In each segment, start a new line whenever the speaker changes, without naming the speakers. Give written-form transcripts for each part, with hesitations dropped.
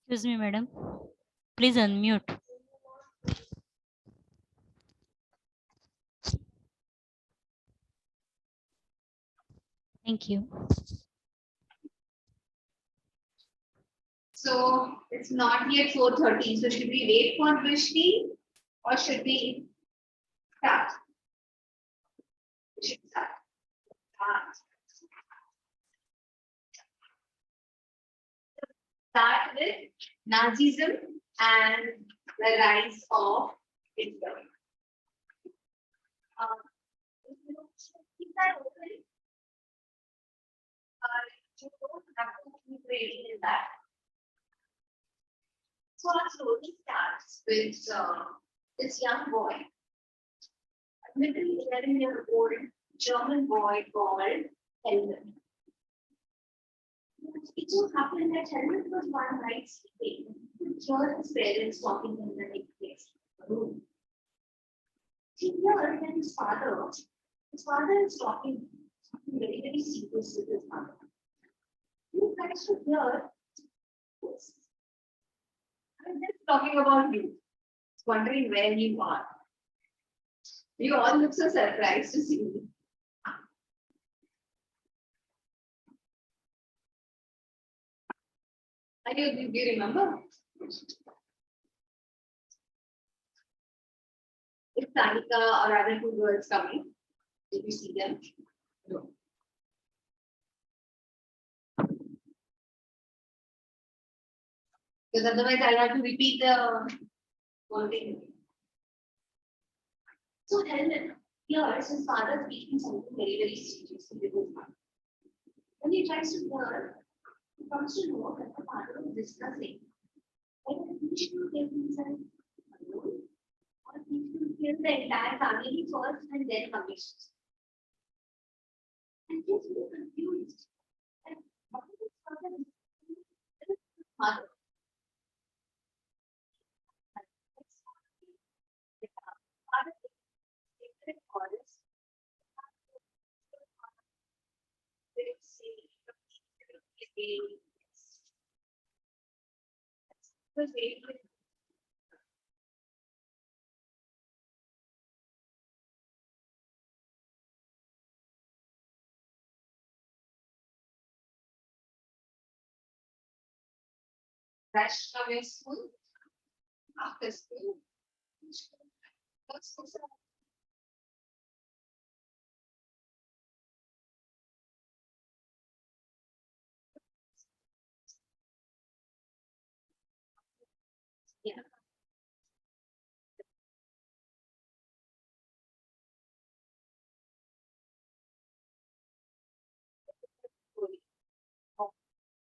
Excuse me, madam. Please unmute. Thank you.
So it's not yet 4:30. So should we wait for Vrishni or should we start? We should start. Start with Nazism and the rise of Hitler. Keep that open. You don't have to keep reading in that. So our story starts with this young boy, a literally 11-year-old German boy called Helmut. It so happened that Helmut was one night sleeping, heard his parents talking in the next room. He heard that his father is talking something very, very serious with his mother. You guys should hear this. I'm just talking about you, wondering where you are. You all look so surprised to see me. Do you remember? Is Tanika or other two girls coming? Did you see them? No. Because otherwise I'll have to repeat the whole thing. So Helen hears his father speaking something very, very serious with his mother. When he tries to hear, he comes to know that the father was discussing whether he should give himself alone or he should kill the entire family first and then commissions. And he's very confused. And what is his father? His mother. Rush from school, after school. Yeah.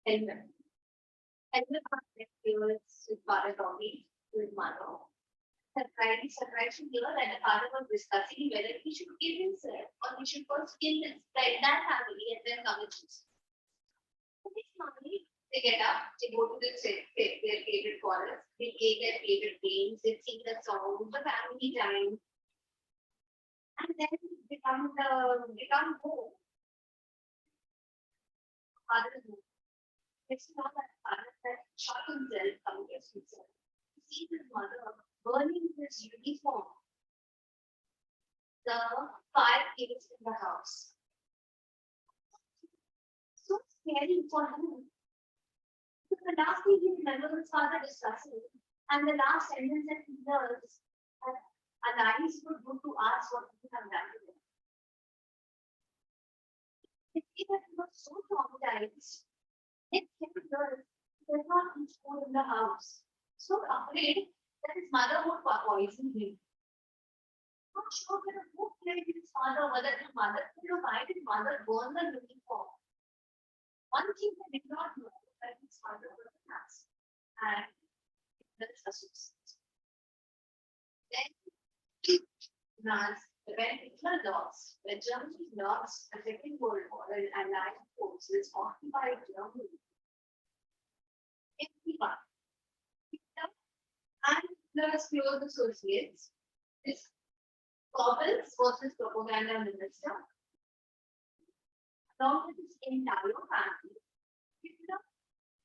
Helmet. Helmet was with father talking to his mother. Surprised to hear that the father was discussing whether he should kill himself or he should first kill his that family and then come and choose. This family, they get up, they go to their favorite corners, they play their favorite games, they sing the songs, the family time, and then they come home. Father is home. It's not that father that shot himself, commits himself. He sees his mother burning his uniform. The fire is in the house. So scary for him. So the last thing he remembers his father discussing, and the last sentence that he hears, Anais would go to ask what he have done to him. He was so traumatized. His girl does not eat food in the house. So afraid that his mother would poison him. Not sure whether who killed his father, whether his mother killed or why his mother burned the uniform. One thing they did not know that his father was a Nazi and the associates. Then when Hitler lost, when Germany lost the Second World War and Allied forces occupied Germany, everyone, Hitler and Hitler's close associates, this Goebbels was his propaganda minister, along with his entire family, Hitler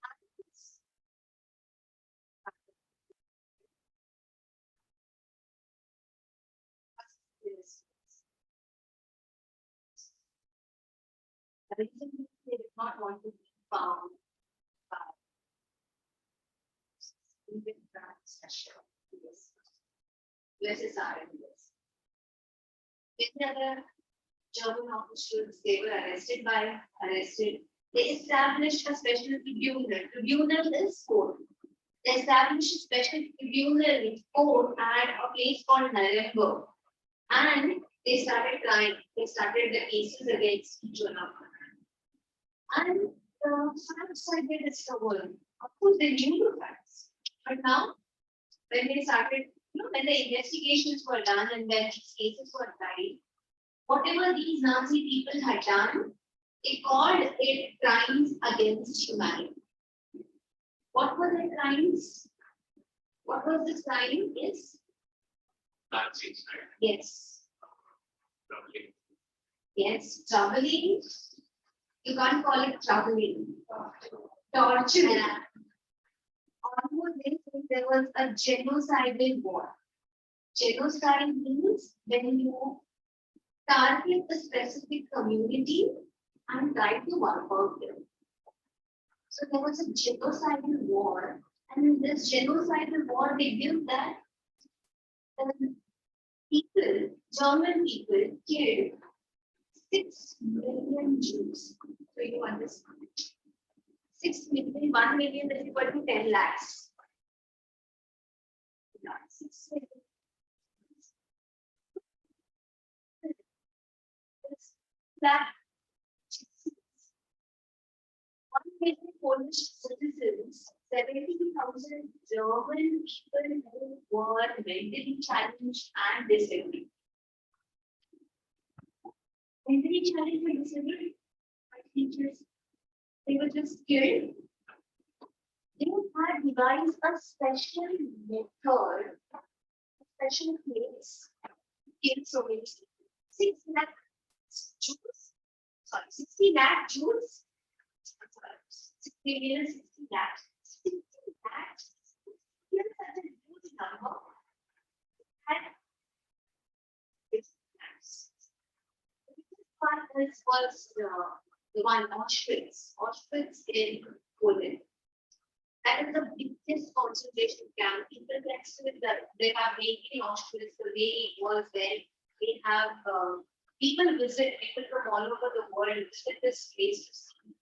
and his The reason is they did not want to be found by even Russia, USSR and US. Many other German officials, they were arrested. They established a special tribunal. Tribunal is court. They established a special tribunal court at a place called Nuremberg. And they started trying, they started the cases against each one of them. And the facts that they discovered, of course, they knew the facts. But now, when they started, when the investigations were done and when these cases were tried, whatever these Nazi people had done, they called it crimes against humanity. What were the crimes? What was this crime? Yes.
Nazis, right?
Yes.
Troubling.
Yes. Troubling. You can't call it troubling. Torture. Almost there was a genocidal war. Genocide means when you target a specific community and try to wipe out them. So there was a genocidal war, and in this genocidal war, they knew that people, German people, killed 6 million Jews. So you understand? 6 million, 1 million is equal to 10 lakhs. Not 6 million. That 1 million Polish citizens, 70,000 German people who were mentally challenged and disabled. Mentally challenged and disabled, teachers, they were just killed. They had devised a special method, a special place, kill so many people. 6 lakh Jews, sorry, 60 lakh Jews, 60 million, 60 lakhs, 60 lakhs. Here's such a huge number. And 60 lakhs. This was the one Auschwitz, Auschwitz in Poland. That is the biggest concentration camp. People can still they have made in Auschwitz the way it was there. They have people visit, people from all over the world visit this place to see.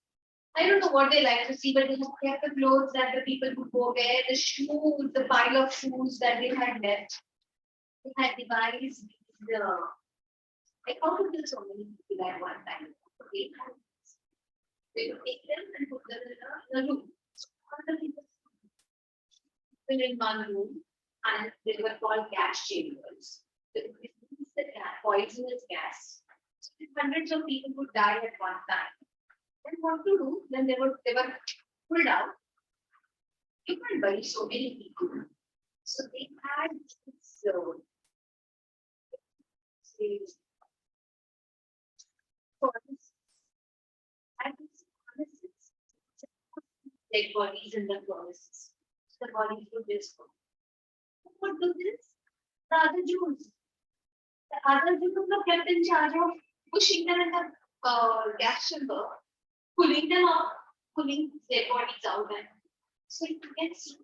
I don't know what they like to see, but they have kept the clothes that the people would go wear, the shoes, the pile of shoes that they had left. They had devised I counted so many people at one time. Okay. They would take them and put them in a room. So all the people in one room, and they were called gas chambers. They would release the poisonous gas. So hundreds of people would die at one time. Then what to do? Then they were pulled out. You can't bury so many people. So they had this dead bodies in the furnaces. The bodies would just go. Who would do this? The other Jews. The other Jews were kept in charge of pushing them in the gas chamber, pulling them up, pulling their bodies out. And so you can see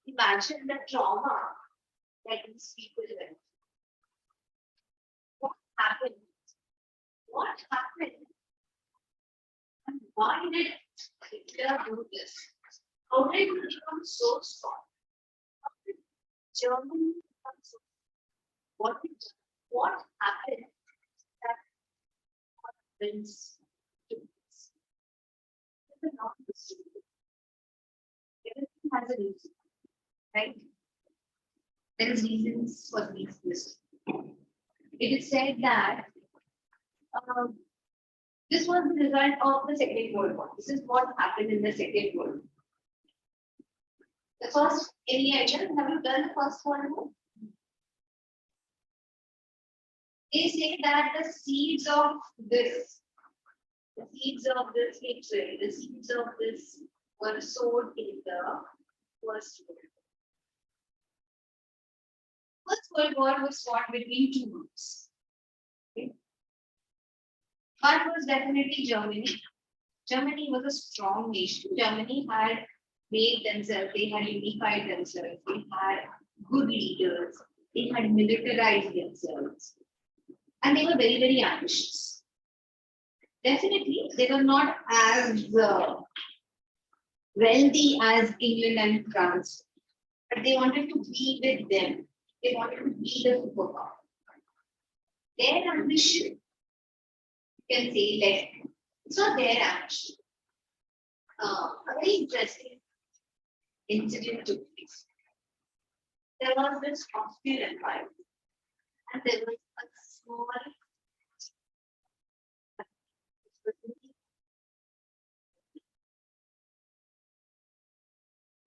imagine the trauma that these people went. What happened? What happened? And why did Hitler do this? How did it become so strong? How did Germany become so strong? What happened that happens to this? It's not the story. Everything has a reason, right? There is reasons for this. It is said that this was the result of the Second World War. This is what happened in the Second World War. The first, any idea? Have you done the first World War? They say that the seeds of this hatred, the seeds of this were sowed in the First World War. First World War was fought between two groups. Okay. One was definitely Germany. Germany was a strong nation. Germany had made themselves, they had unified themselves, they had good leaders, they had militarized themselves, and they were very, very ambitious. Definitely, they were not as wealthy as England and France, but they wanted to be with them. They wanted to be the superpower. Their ambition, you can say, left. It's not their ambition. A very interesting incident took place. There was this Austrian Empire, and there was a small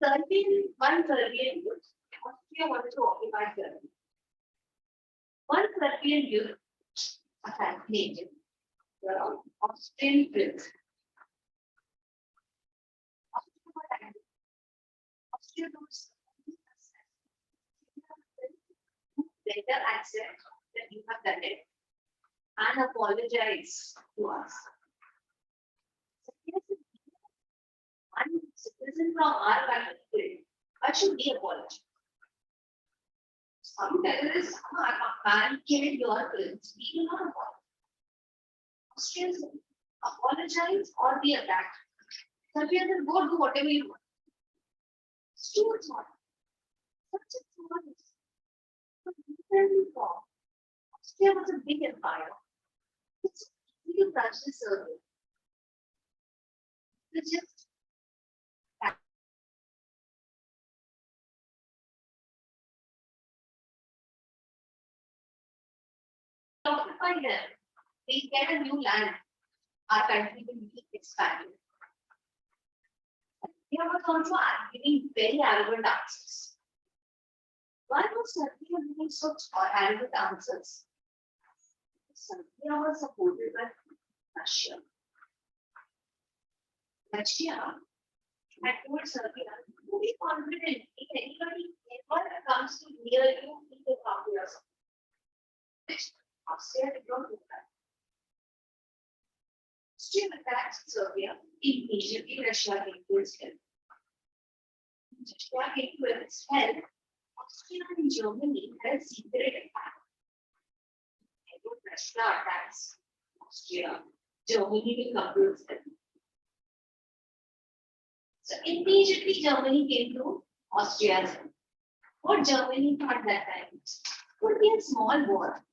Serbian youth. Austria wanted to occupy Germany. One Serbian youth assassinated the Austrian prince. Austria was later accept that you have done it and apologize to us. One citizen from our country, why should we apologize? Some terrorists man killed your prince. We do not apologize. Austrians apologize or be attacked. Serbians will go do whatever you want. Stewards want. Such a tourist. Austria was a big empire. It's easy to touch the Serbia. It's just occupy them. We get a new land. Our country will be expanded. They was also giving very arrogant answers. Why was Serbia giving such arrogant answers? Serbia was supported by Russia. Russia had told Serbia to be confident if anybody ever comes to near you, he will come to us. Austria did not do that. Austria attacked Serbia. Immediately Russia came to its help. Russia came to its help. Austria and Germany had a secret attack. If Russia attacks Austria, Germany will come to its help. So immediately Germany came to Austria's help. What Germany thought that time would be a small war.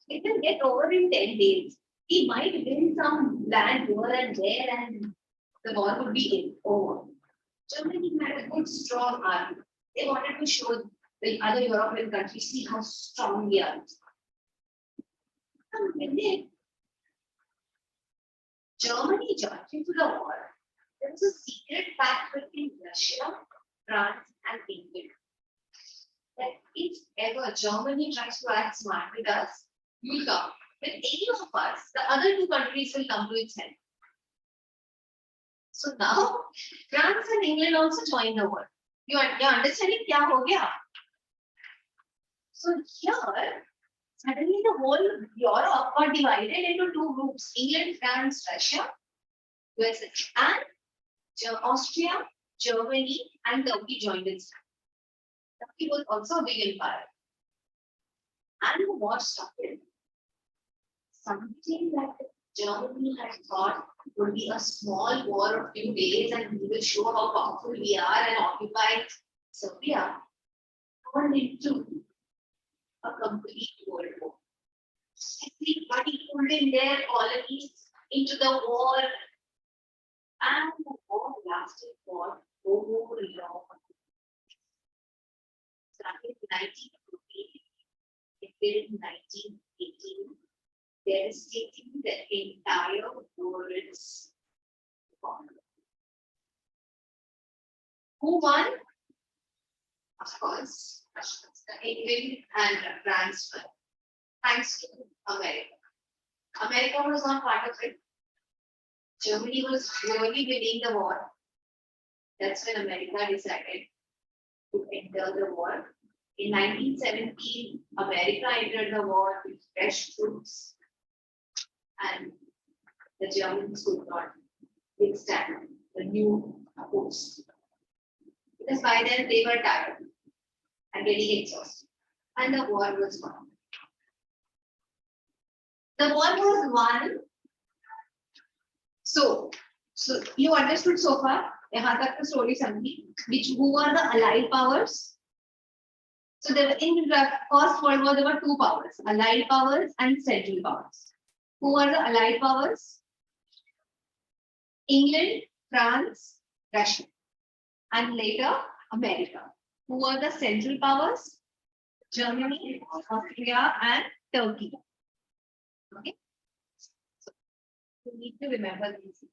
It will get over in 10 days. He might win some land here and there, and the war would be over. Germany had a good, strong army. They wanted to show the other European countries, see how strong we are. And when Germany joined into the war, there was a secret pact between Russia, France, and England. That if ever Germany tries to act smart with us, you will come. With any of us, the other two countries will come to its help. So now, France and England also joined the war. You are understanding kya ho gaya? So here, suddenly the whole Europe got divided into two groups: England, France, Russia, USA, and Austria, Germany, and Turkey joined its. Turkey was also a big empire. And the war started. Something that Germany had thought would be a small war of few days and we will show how powerful we are and occupy Serbia turned into a complete world war. Everybody pulled in their colonies into the war, and the war lasted for so long. Started in 1914, it ended in 1918. Devastating the entire world's economy. Who won? Of course, England and France won. Thanks to America. America was not part of it. Germany was really winning the war. That's when America decided to enter the war. In 1917, America entered the war with fresh troops. And the Germans could not withstand the new force. Because by then they were tired and getting exhausted. And the war was won. The war was won. So you understood so far? यहाँ तक the story समझी. Who were the Allied powers? So there were, in the First World War, there were two powers: Allied powers and Central powers. Who were the Allied powers? England, France, Russia, and later America. Who were the Central powers? Germany, Austria, and Turkey. Okay. So you need to remember these.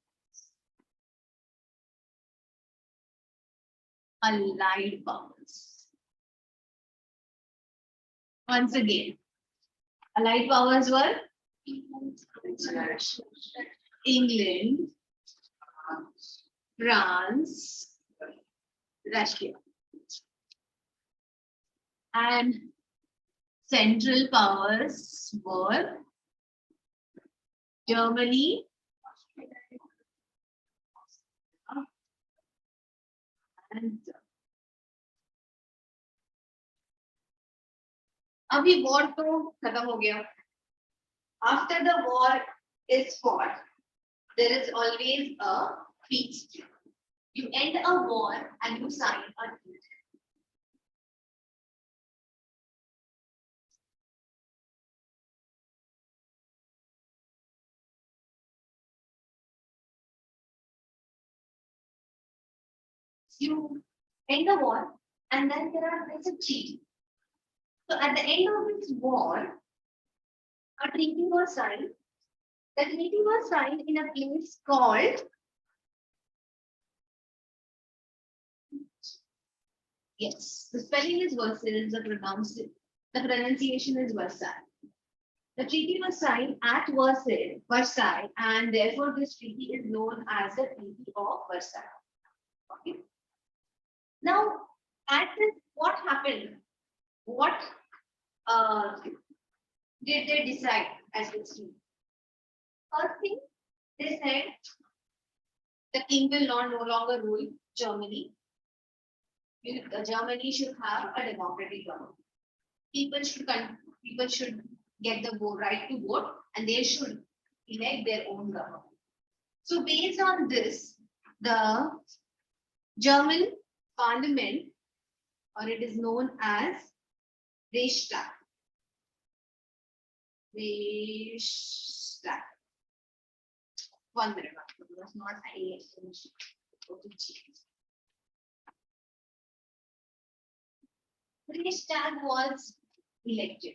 Allied powers. Once again, Allied powers were England, France, Russia, and Central powers were Germany, and अभी war तो खत्म हो गया. After the war is fought, there is always a peace. You end a war and you sign a treaty. You end the war and then there's a treaty. So at the end of this war, a treaty was signed. The treaty was signed in a place called yes, the spelling is Versailles, the pronunciation is Versailles. The treaty was signed at Versailles, and therefore this treaty is known as the Treaty of Versailles. Okay. Now, at this, what happened? What did they decide as this treaty? First thing, they said the king will no longer rule Germany. Germany should have a democratic government. People should get the right to vote, and they should elect their own government. So based on this, the German parliament, or it is known as Reichstag. Reichstag. 1 minute. It was not I. Reichstag was elected.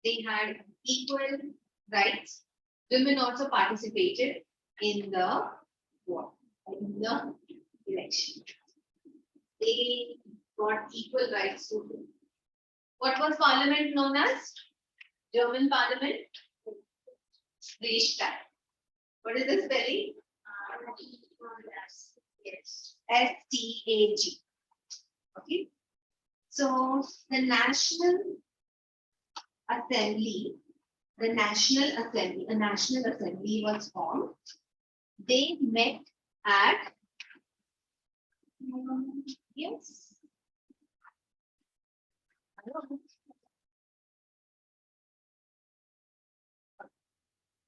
They had equal rights. Women also participated in the war, in the election. They got equal rights to vote. What was parliament known as? German parliament? Reichstag. What is the spelling? Yes. S-T-A-G. Okay. So the National Assembly, a National Assembly was formed. They met at yes.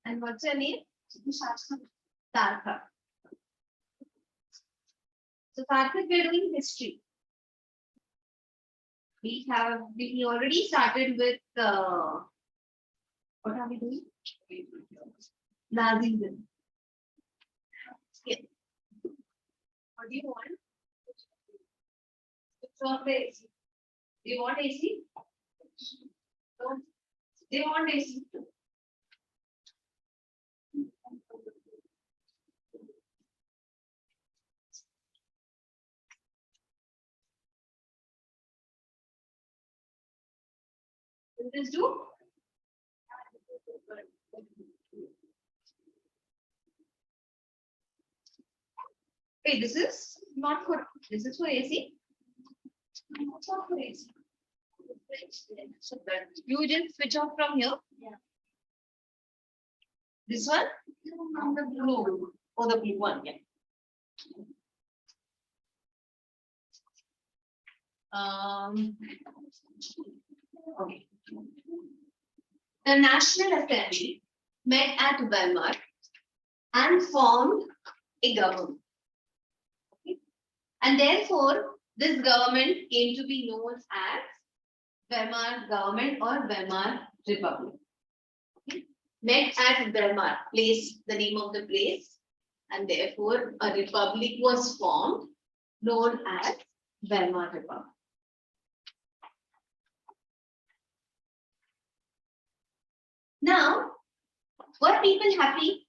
And what's your name? Sarthak. So Sarthak, we are doing history. We already started with what are we doing? Nazism. Okay. What do you want? Switch off the AC. Do you want AC? No. They want AC. Will this do? Hey, this is not for, this is for AC. It's not for AC. You just switch off from here. Yeah.
This one? The blue. Oh, the blue one, yeah.
Okay. The National Assembly met at Weimar and formed a government. Okay. And therefore, this government came to be known as Weimar government or Weimar Republic. Okay. Met at Weimar, place, the name of the place, and therefore a republic was formed known as Weimar Republic. Now, were people happy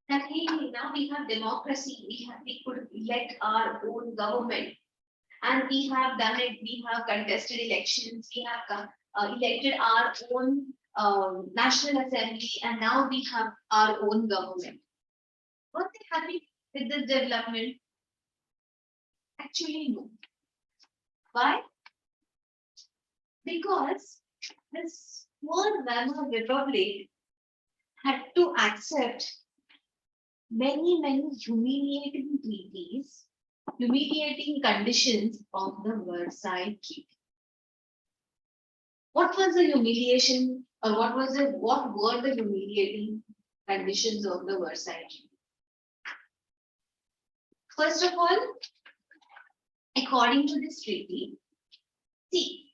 that hey, now we have democracy, we could elect our own government, and we have done it. We have contested elections. We have elected our own national assembly, and now we have our own government. Were they happy with this development? Actually, no. Why? Because this poor Weimar Republic had to accept many humiliating treaties, humiliating conditions of the Versailles Treaty. What was the humiliation, or what were the humiliating conditions of the Versailles Treaty? First of all, according to this treaty, see,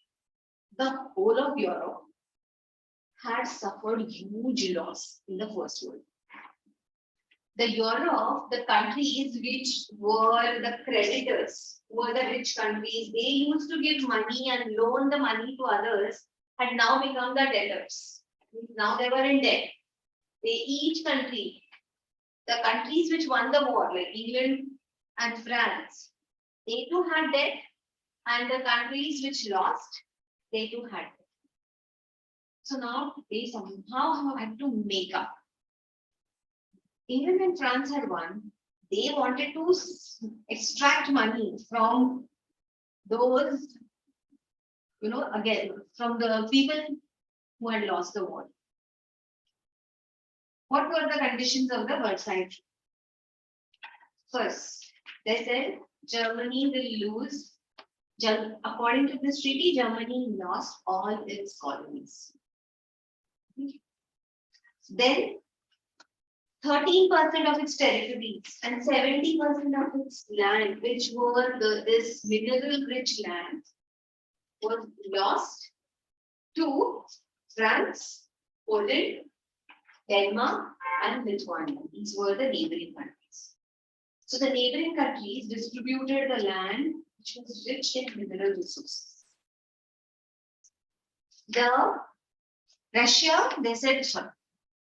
the whole of Europe had suffered huge loss in the First World. The Europe, the countries which were the creditors, were the rich countries, they used to give money and loan the money to others, had now become the debtors. Now they were in debt. Each country, the countries which won the war, like England and France, they too had debt, and the countries which lost, they too had debt. So now they somehow had to make up. England and France had won. They wanted to extract money from those, again, from the people who had lost the war. What were the conditions of the Versailles Treaty? First, they said Germany will lose. According to this treaty, Germany lost all its colonies. Then 13% of its territories and 70% of its land, which were this mineral-rich land, was lost to France, Poland, Denmark, and Lithuania. These were the neighboring countries. So the neighboring countries distributed the land which was rich in mineral resources. Russia, they said, sorry,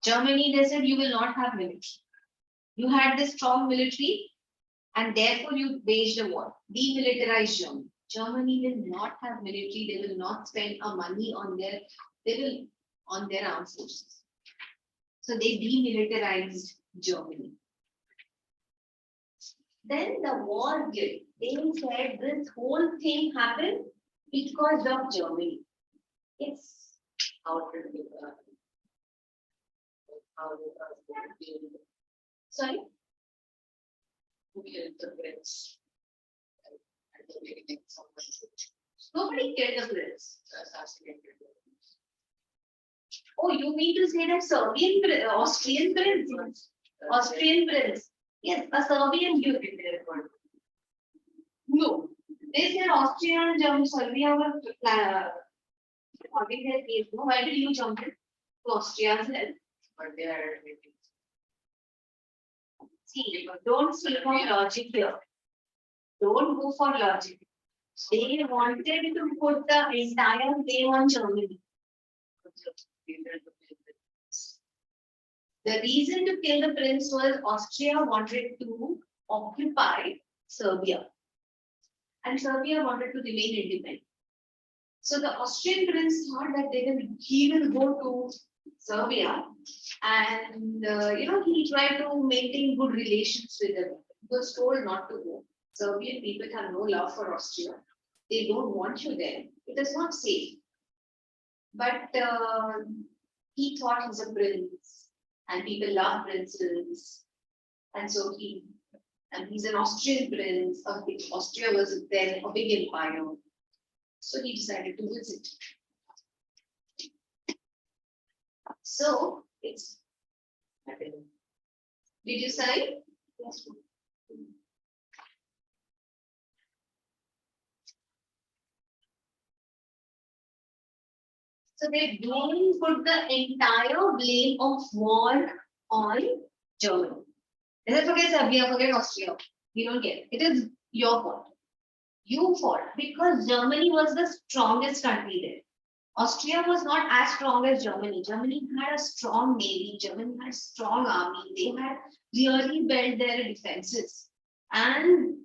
Germany, they said, you will not have military. You had this strong military, and therefore you waged a war. Demilitarized Germany. Germany will not have military. They will not spend money on their armed forces. So they demilitarized Germany. Then the war did. They said this whole thing happened because of Germany. It's out of the sorry?
Who killed the prince? At the beginning, someone
Nobody killed the prince.
assassinated the prince.
Oh, you mean to say that Austrian prince? Austrian prince. Yes, a Serbian duke. No. They said Austria and Germany, Serbia were having their case. No, why did you jump in to Austria's help?
But they are
See, don't speak for logic here. Don't go for logic. They wanted to put the entire blame on Germany. The reason to kill the prince was Austria wanted to occupy Serbia. And Serbia wanted to remain independent. So the Austrian prince thought that he will go to Serbia, and he tried to maintain good relations with them. He was told not to go. Serbian people have no love for Austria. They don't want you there. It is not safe. But he thought he's a prince, and people love princes. And so he's an Austrian prince. Austria was then a big empire. So he decided to visit. So it's. Did you sign? Yes. So they put the entire blame of war on Germany. And that's okay, Serbia, forget Austria. We don't care. It is your fault. You fought because Germany was the strongest country there. Austria was not as strong as Germany. Germany had a strong navy. Germany had a strong army. They had really built their defenses. And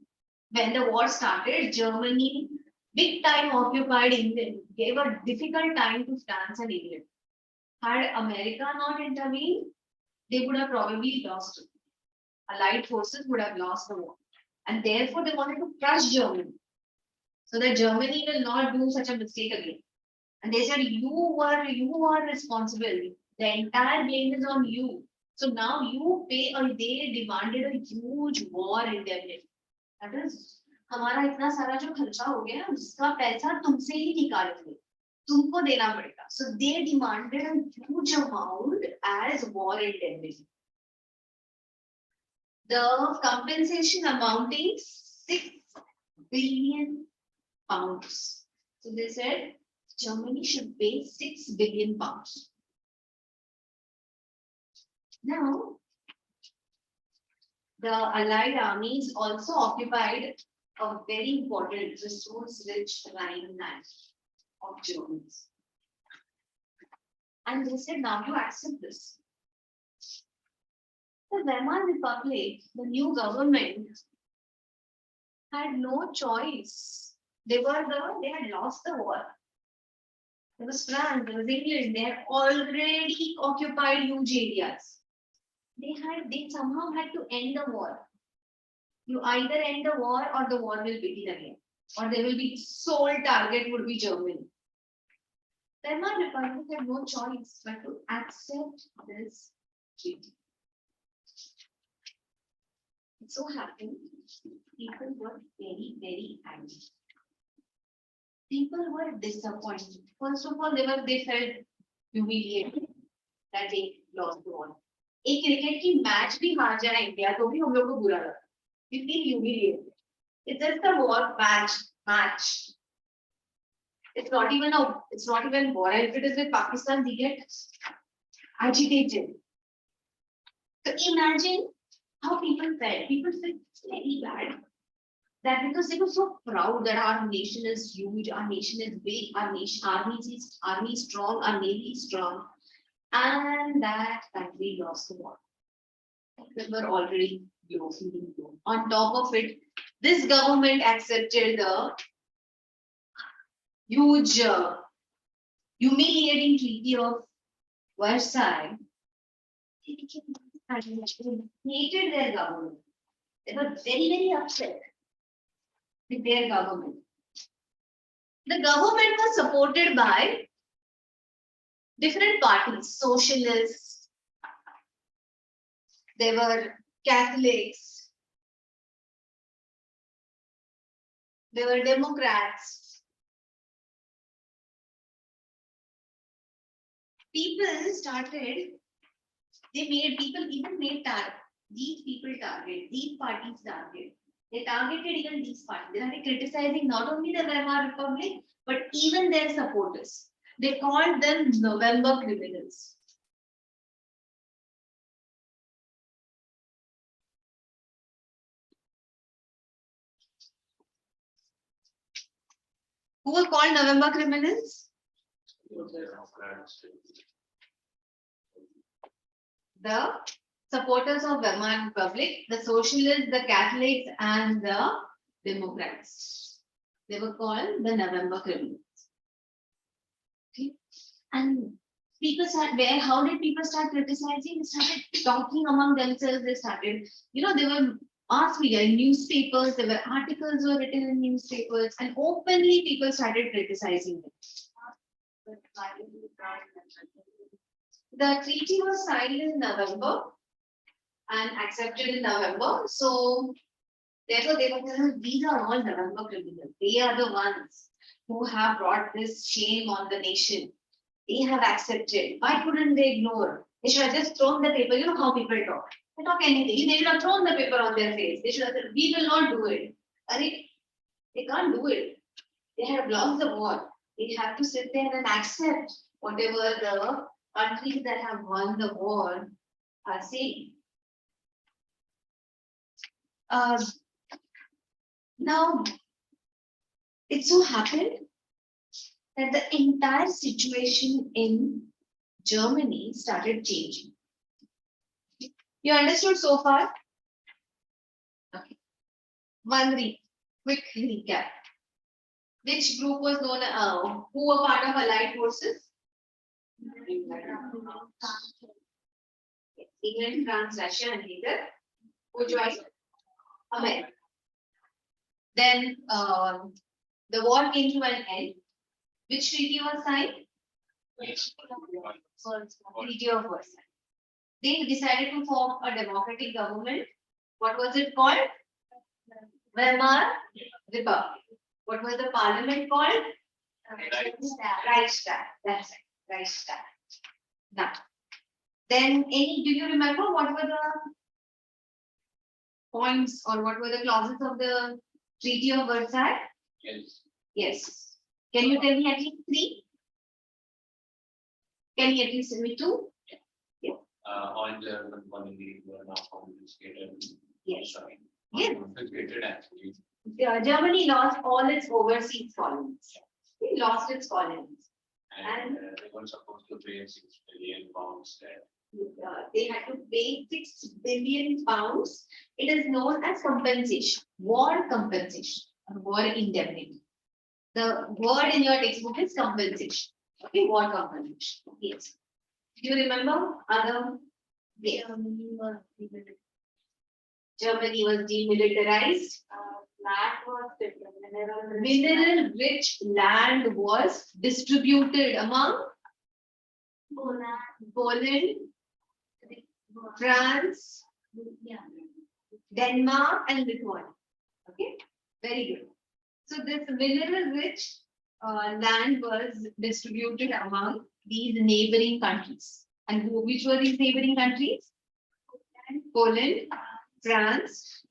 when the war started, Germany big time occupied England, gave a difficult time to France and England. Had America not intervened, they would have probably lost it. Allied forces would have lost the war. And therefore, they wanted to crush Germany so that Germany will not do such a mistake again. And they said, you are responsible. The entire blame is on you. So now you pay, or they demanded a huge war indemnity. That is, हमारा इतना सारा जो खर्चा हो गया ना, उसका पैसा तुमसे ही निकालेंगे, तुमको देना पड़ेगा. So they demanded a huge amount as war indemnity. The compensation amounting 6 billion pounds. So they said Germany should pay 6 billion pounds. Now, the Allied armies also occupied a very important resource-rich Rhineland of Germans. And they said, now you accept this. The Weimar Republic, the new government, had no choice. They had lost the war. There was France, there was England, they had already occupied huge areas. They somehow had to end the war. You either end the war or the war will begin again. Or there will be sole target would be Germany. Weimar Republic had no choice but to accept this treaty. It so happened, people were very, very angry. People were disappointed. First of all, they felt humiliated that they lost the war. एक cricket की match भी हार जाए India तो भी हम लोग को बुरा लगता. We feel humiliated. It's just a war match. It's not even war. If it is with Pakistan, they get agitated. So imagine how people felt. People felt very bad. That because they were so proud that our nation is huge, our nation is big, our army is strong, our navy is strong, and that country lost the war. They were already feeling low. On top of it, this government accepted the huge, humiliating Treaty of Versailles. They hated their government. They were very, very upset with their government. The government was supported by different parties, socialists, there were Catholics, there were Democrats. People even made these people target, these parties target. They targeted even these parties. They started criticizing not only the Weimar Republic, but even their supporters. They called them November criminals. Who were called November criminals? The supporters of Weimar Republic, the socialists, the Catholics, and the Democrats. They were called the November criminals. Okay. And people how did people start criticizing? They started talking among themselves. They started, they were mass media, in newspapers, there were articles were written in newspapers, and openly people started criticizing them. The treaty was signed in November and accepted in November. So therefore, they were telling, these are all November criminals. They are the ones who have brought this shame on the nation. They have accepted. Why couldn't they ignore? They should have just thrown the paper. You know how people talk. They talk anything. They should have thrown the paper on their face. They should have said, we will not do it. They can't do it. They have lost the war. They have to sit there and accept whatever the countries that have won the war are saying. Now, it so happened that the entire situation in Germany started changing. You understood so far? Okay. Quick recap. Which group was known as, who were part of Allied forces? England, France, Russia, and later, who joined? America. Then the war came to an end. Which treaty was signed? Treaty of Versailles. They decided to form a democratic government. What was it called? Weimar Republic. What was the parliament called? Reichstag. That's it. Reichstag. Now, then do you remember what were the points or what were the clauses of the Treaty of Versailles?
Yes.
Yes. Can you tell me at least 3? Can you at least tell me 2?
All German colonies were now confiscated.
Yes.
Sorry.
Yes.
Confiscated actually.
Germany lost all its overseas colonies. It lost its colonies.
And they were supposed to pay 6 billion pounds there.
They had to pay 6 billion pounds. It is known as compensation, war compensation, or war indemnity. The word in your textbook is compensation. Okay, war compensation. Yes. Do you remember other? Yes. Germany was demilitarized. Mineral rich land was distributed among Poland, France, Denmark, and Lithuania. Okay, very good. So this mineral rich land was distributed among these neighboring countries. And which were these neighboring countries? Poland, France,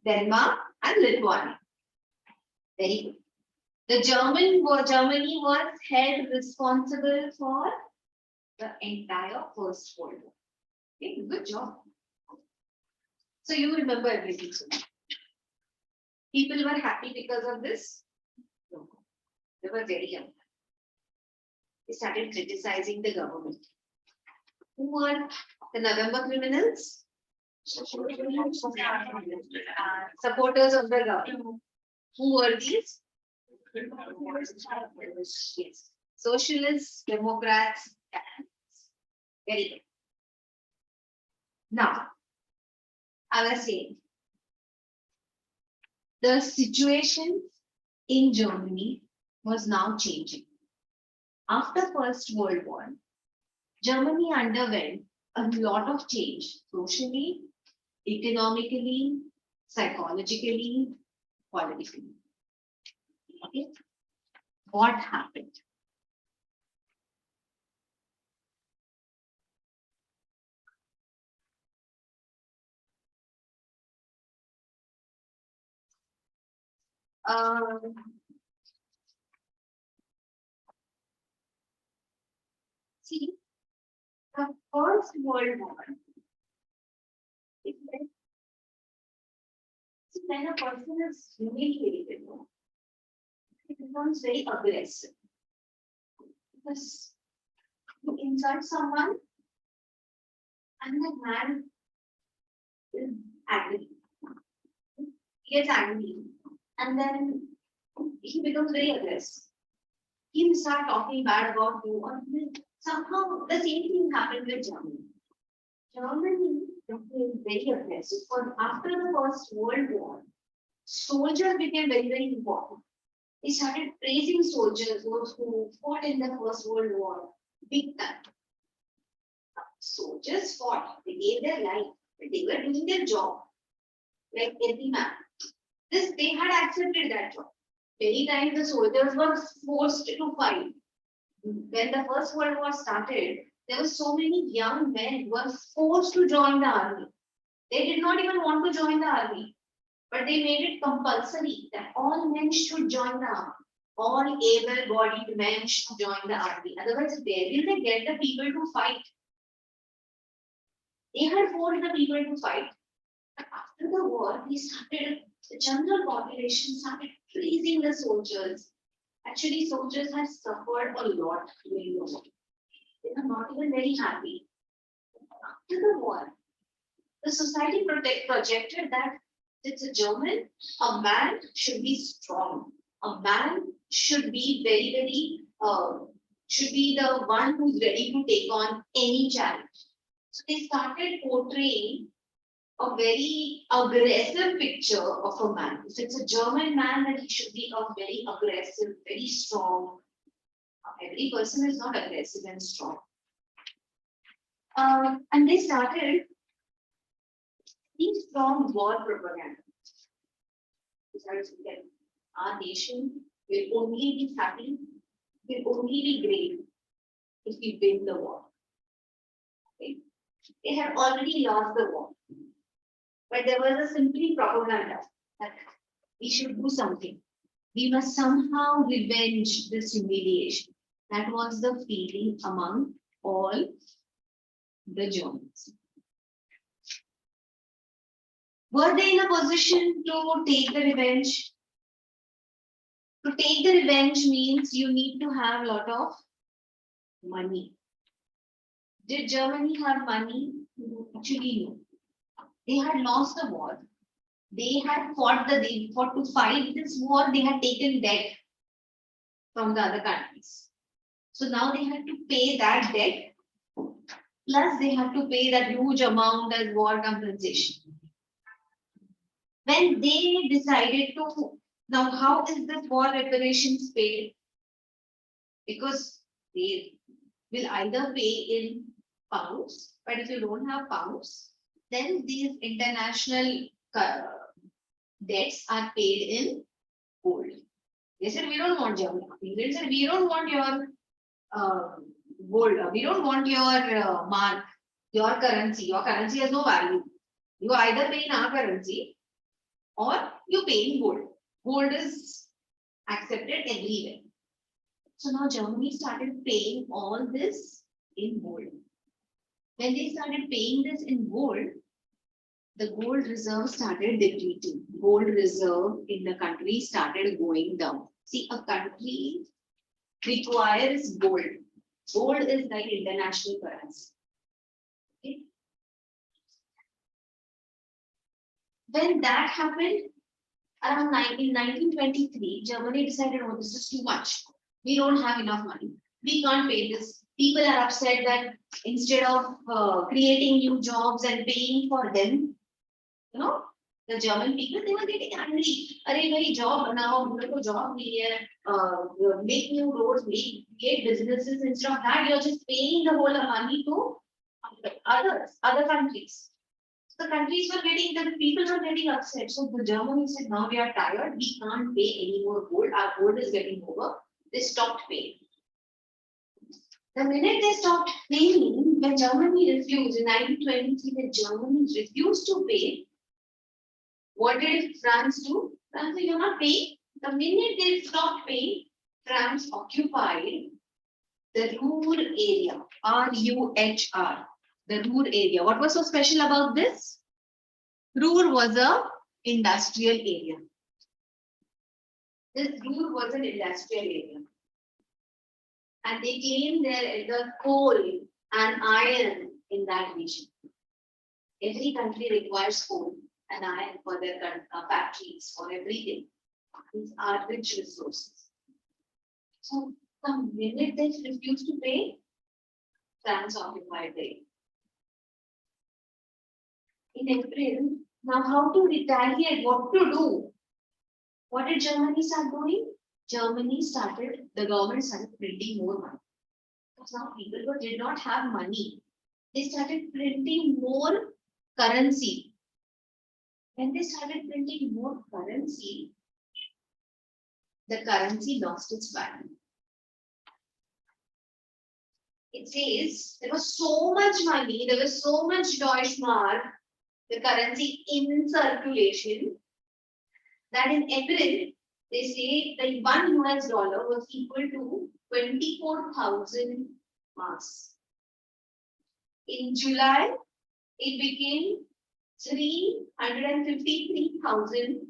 Denmark, and Lithuania. Very good. The Germany was held responsible for the entire First World War. Okay, good job. So you remember everything. So people were happy because of this. No, they were very unhappy. They started criticizing the government. Who were the November criminals? Supporters of the government. Who were these? Yes. Socialists, Democrats, capitalists. Very good. Now, I was saying, the situation in Germany was now changing. After First World War, Germany underwent a lot of change socially, economically, psychologically, politically. Okay. What happened? See, the First World War, when a person is humiliated, it becomes very aggressive. Because you insult someone and the man is angry. He gets angry and then he becomes very aggressive. He will start talking bad about you, or somehow the same thing happened with Germany. Germany became very aggressive. For after the First World War, soldiers became very, very important. They started praising soldiers, those who fought in the First World War, big time. Soldiers fought, they gave their life, but they were doing their job like every man. This they had accepted that job. Many times the soldiers were forced to fight. When the First World War started, there were so many young men who were forced to join the army. They did not even want to join the army, but they made it compulsory that all men should join the army. All able-bodied men should join the army. Otherwise, where will they get the people to fight? They had forced the people to fight. But after the war, the general population started praising the soldiers. Actually, soldiers had suffered a lot during the war. They were not even very happy. After the war, the society projected that it's a German, a man should be strong. A man should be should be the one who's ready to take on any challenge. So they started portraying a very aggressive picture of a man. If it's a German man, then he should be a very aggressive, very strong. Every person is not aggressive and strong. And they started these strong war propaganda. They started saying that our nation will only be happy, will only be great if we win the war. Okay? They had already lost the war. But there was a simply propaganda that we should do something. We must somehow revenge this humiliation. That was the feeling among all the Germans. Were they in a position to take the revenge? To take the revenge means you need to have a lot of money. Did Germany have money? Actually, no. They had lost the war. They had fought to fight this war, they had taken debt from the other countries. So now they had to pay that debt, plus they have to pay that huge amount as war compensation. When they decided to, now how is this war reparations paid? Because they will either pay in pounds, but if you don't have pounds, then these international debts are paid in gold. They said, we don't want Germany. England said, we don't want your gold. We don't want your mark, your currency. Your currency has no value. You either pay in our currency or you pay in gold. Gold is accepted everywhere. So now Germany started paying all this in gold. When they started paying this in gold, the gold reserve started depleting. Gold reserve in the country started going down. See, a country requires gold. Gold is like international currency. Okay. When that happened, around 1923, Germany decided, oh, this is too much. We don't have enough money. We can't pay this. People are upset that instead of creating new jobs and paying for them, you know, the German people, they were getting angry. Arey, job now, job make new roads, create businesses. Instead of that, you're just paying the whole money to other countries. The countries were getting, the people were getting upset. So the Germans said, now we are tired, we can't pay any more gold. Our gold is getting over. They stopped paying. The minute they stopped paying, when Germany refused in 1923, the Germans refused to pay. What did France do? France said, you're not paying. The minute they stopped paying, France occupied the Ruhr area, R-U-H-R, the Ruhr area. What was so special about this? Ruhr was an industrial area. This Ruhr was an industrial area. And they claimed the coal and iron in that region. Every country requires coal and iron for their factories, for everything. These are rich resources. So the minute they refused to pay, France occupied the area. In April, now how to retaliate, what to do? What did Germany start doing? The government started printing more money. Because now people did not have money. they started printing more currency. When they started printing more currency, the currency lost its value. It says there was so much money, there was so much Deutschmark, the currency in circulation, that in April, they say that $1 was equal to 24,000 marks. In July, it became 353,000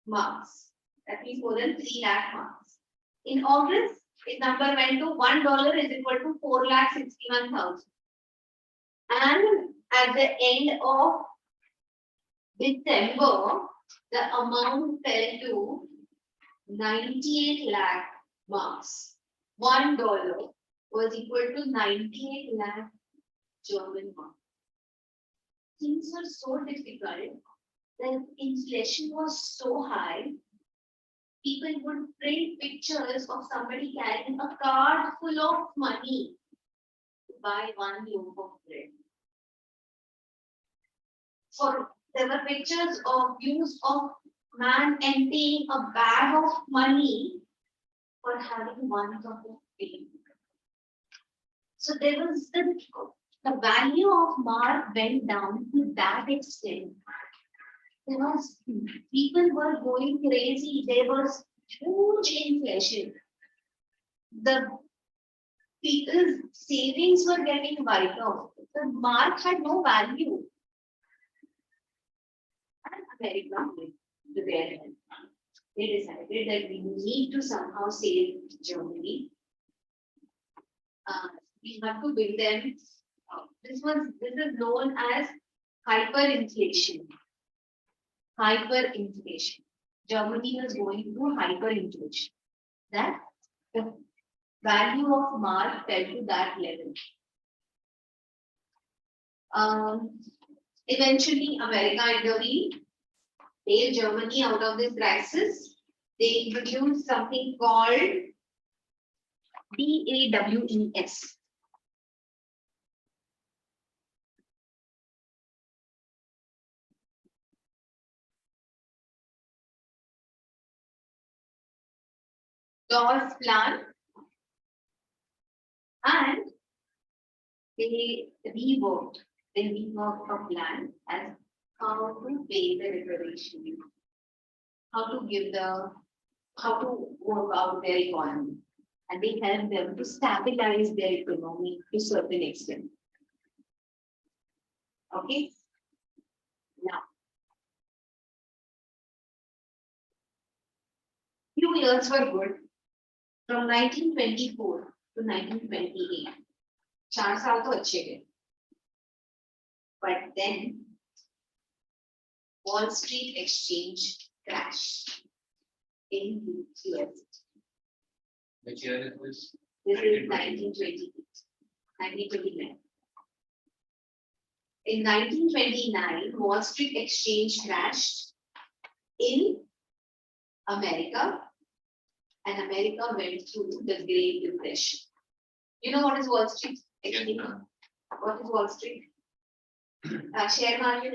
marks. That means more than 3 lakh marks. In August, its number went to $1 is equal to 4,61,000. And at the end of December, the amount fell to 98 lakh marks. $1 was equal to 98 lakh German marks. Things were so difficult, the inflation was so high, people would print pictures of somebody carrying a cart full of money to buy one loaf of bread. There were pictures of views of man emptying a bag of money for having one cup of tea. So there was the value of mark went down to that extent. There was people were going crazy. There was huge inflation. The people's savings were getting wiped out. The mark had no value. And America, to their help, they decided that we need to somehow save Germany. We have to bring them. This is known as hyperinflation. Hyperinflation. Germany was going through hyperinflation. That the value of mark fell to that level. Eventually, America intervened, bailed Germany out of this crisis. They introduced something called DAWES. Dawes plan, and they reworked a plan as how to pay the reparation, how to work out their economy, and they helped them to stabilize their economy to a certain extent. Okay. Now, few years were good. From 1924 to 1928, 4 साल तो अच्छे गए. But then Wall Street Exchange crashed in US.
Which year is this?
This is 1929. In 1929, Wall Street Exchange crashed in America, and America went through the Great Depression. You know what is Wall Street Exchange?
Yes, ma'am.
What is Wall Street? Share market,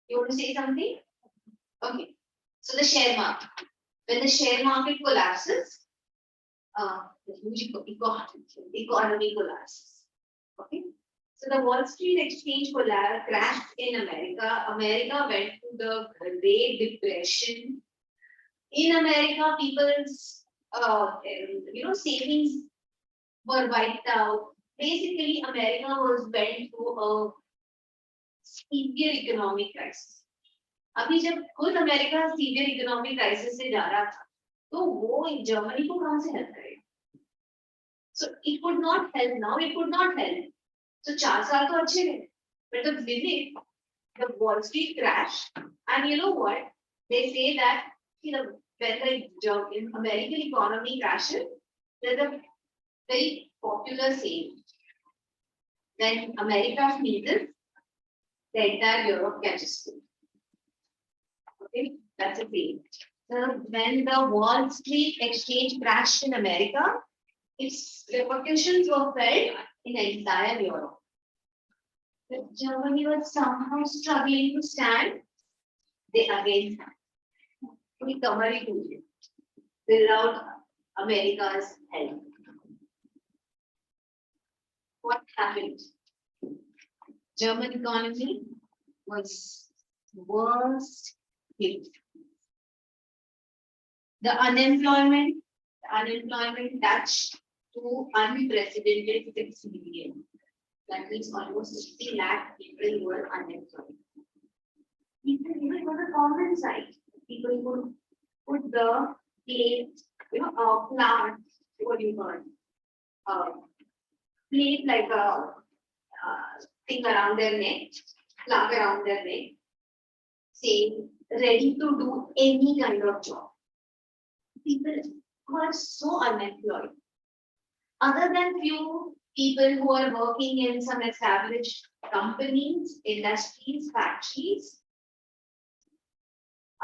You want to say something? Okay. So the share market. When the share market collapses, the huge economy collapses. Okay. So the Wall Street Exchange crashed in America. America went through the Great Depression. In America, people's savings were wiped out. Basically, America went through a severe economic crisis. अभी जब खुद America severe economic crisis से जा रहा था, तो वो Germany को कहां से हेल्प करेगा? So it could not help. Now it could not help. So 4 साल तो अच्छे गए. But the minute the Wall Street crashed, and you know what? They say that when the American economy crashes, there's a very popular saying. When America sneezes, the entire Europe catches cold. Okay, that's a saying. So when the Wall Street Exchange crashed in America, its repercussions were felt in entire Europe. But Germany was somehow struggling to stand. They again recovery to it without America's help. What happened? German economy was worst hit. The unemployment touched to unprecedented 6 million. That means almost 60 lakh people were unemployed. Even on the common side, people could put the plate, plant, what do you call it? Plate like a thing around their neck, flag around their neck, saying ready to do any kind of job. People who are so unemployed. Other than few people who are working in some established companies, industries, factories,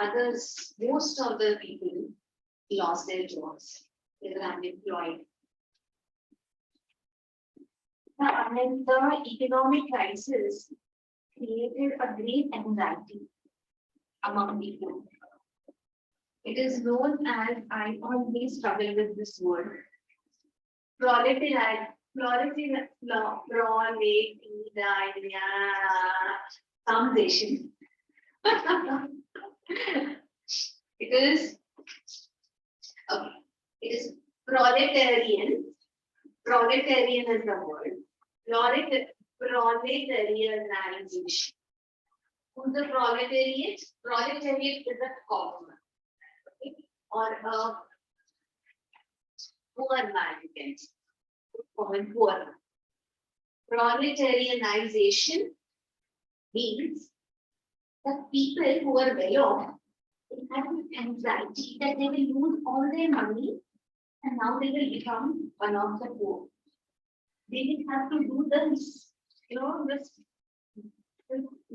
others, most of the people lost their jobs. They were unemployed. The economic crisis created a great anxiety among people. It is known as, I always struggle with this word, proletariat, proletarianization. It is proletarian. Proletarian is the word. Proletarianization. Who's the proletariat? Proletariat is a common, okay? Or a poor man, you can say. Common poor. Proletarianization means that people who are well off, they have an anxiety that they will lose all their money and now they will become one of the poor. They will have to do this, this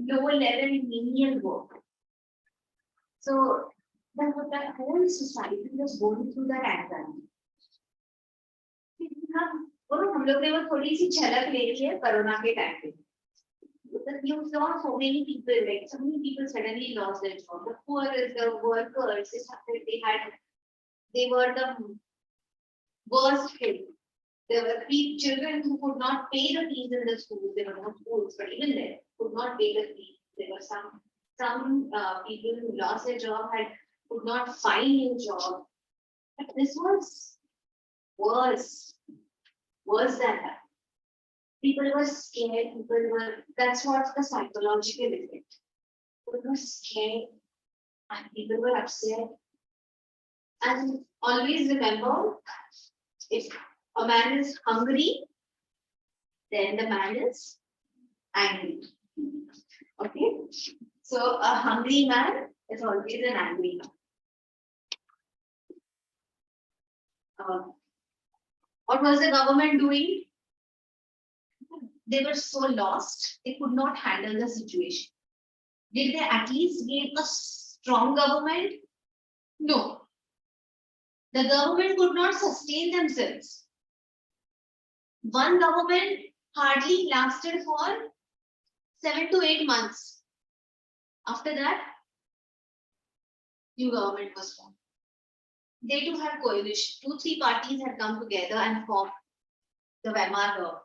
lower level menial work. So the whole society was going through that anxiety. हम लोग ने वो थोड़ी सी झलक ले ली है corona के time पे. You saw so many people, like so many people suddenly lost their job. The poorest, the workers, they were the worst hit. There were children who could not pay the fees in the schools. There were no schools, but even there could not pay the fees. There were some people who lost their job could not find a job. But this was worse than that. People were scared. That's what the psychological effect. People were scared and people were upset. And always remember, if a man is hungry, then the man is angry. Okay? So a hungry man is always an angry man. What was the government doing? They were so lost, they could not handle the situation. Did they at least give a strong government? No. The government could not sustain themselves. One government hardly lasted for 7 to 8 months. After that, new government was formed. They too had coalition. 2-3 parties had come together and formed the Weimar government.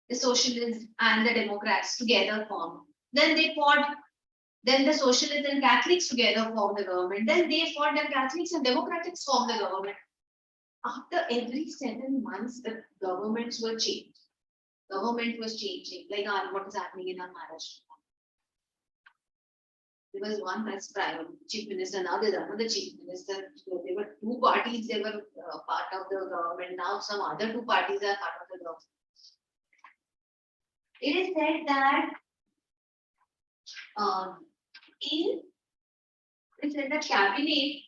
The Socialists and the Democrats together formed. Then they fought. Then the Socialists and Catholics together formed the government. Then they fought, and Catholics and Democrats formed the government. After every 7 months, the governments were changed. Government was changing, like what is happening in our Maharashtra. There was one as prime chief minister, now there's another chief minister. There were 2 parties, they were part of the government. Now some other 2 parties are part of the government. It is said that the cabinet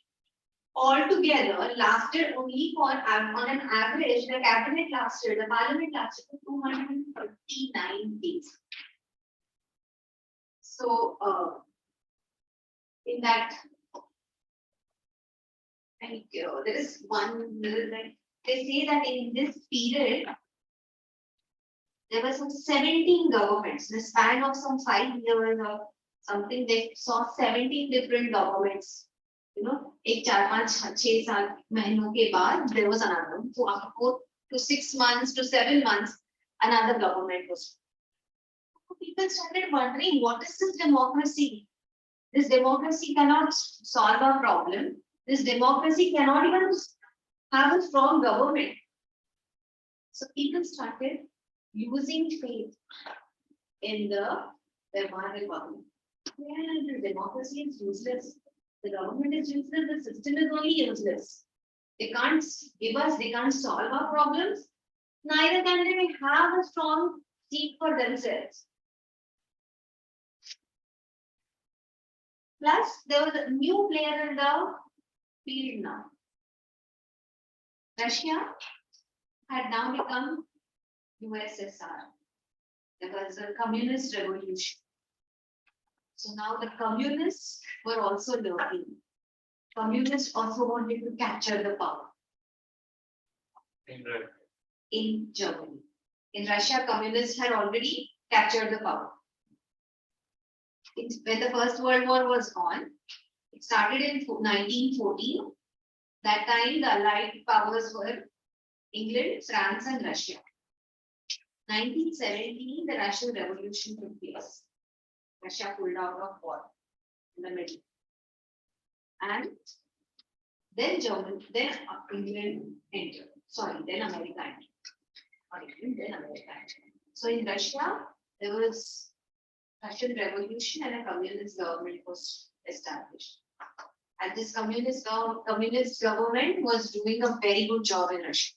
altogether lasted only for, on an average, the parliament lasted for 239 days. So, in that, there is one, they say that in this period, there were some 17 governments. In the span of some 5 years or something, they saw 17 different governments. You know, एक 4-5-6 महीनों के बाद there was another. So after 4 to 6 months to 7 months, another government was. People started wondering, what is this democracy? This democracy cannot solve our problem. This democracy cannot even have a strong government. So people started losing faith in the Weimar Republic. Yeah, the democracy is useless. The government is useless. The system is only useless. They can't give us, they can't solve our problems. Neither can they have a strong seat for themselves. Plus, there was a new player in the field now. Russia had now become USSR. There was a communist revolution. So now the communists were also lurking. Communists also wanted to capture the power in Germany. In Russia, communists had already captured the power. When the First World War was on, it started in 1914. That time, the Allied powers were England, France, and Russia. 1917, the Russian Revolution took place. Russia pulled out of war in the middle. And then Germany, then England entered. Sorry, then America entered. Not England, then America entered. So in Russia, there was Russian Revolution and a communist government was established. And this communist government was doing a very good job in Russia.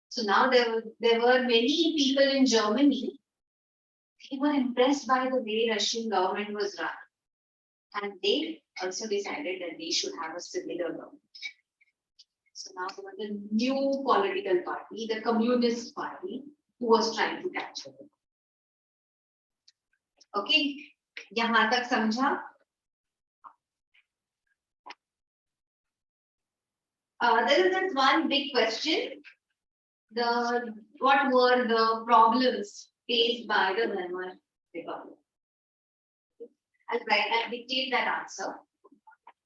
So now there were many people in Germany. They were impressed by the way Russian government was run. And they also decided that they should have a similar government. So now there was a new political party, the Communist Party, who was trying to capture them. Okay, यहाँ तक समझा? There is this one big question. What were the problems faced by the Weimar Republic? I'll dictate that answer.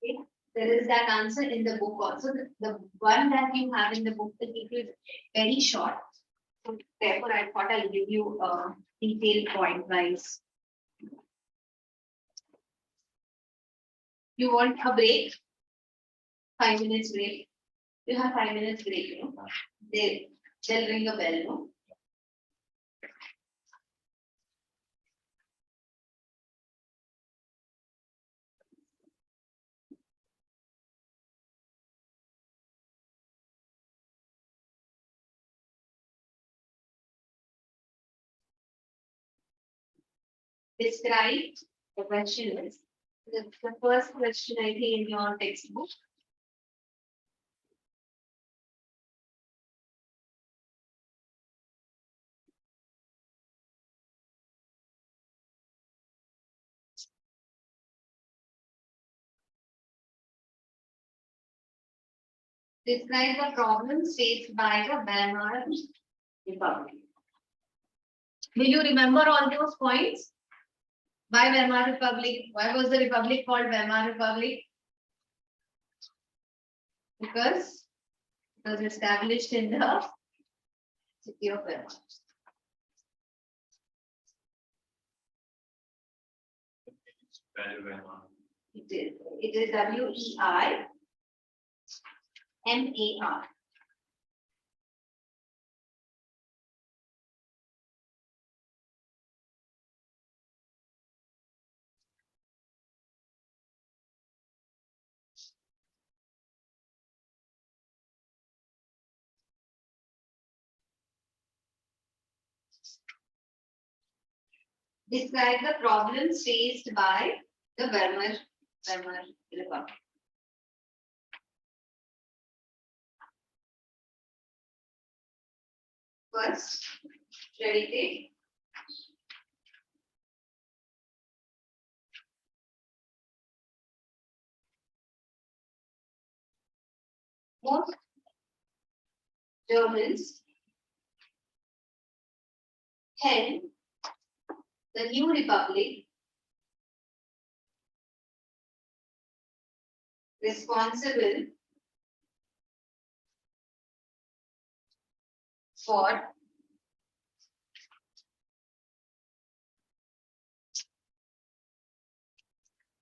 Okay. There is that answer in the book also. The one that you have in the book, the title is very short. So therefore, I thought I'll give you a detailed point wise. You want a break? 5 minutes break. You have 5 minutes break, you know. They'll ring a bell, no? Describe, the question is, the first question I think in your textbook. Describe the problems faced by the Weimar Republic. Will you remember all those points? Why Weimar Republic? Why was the republic called Weimar Republic? Because it was established in the city of Weimar. It is WEIMAR. Describe the problems faced by the Weimar Republic. First, ready? Most Germans held the new republic responsible for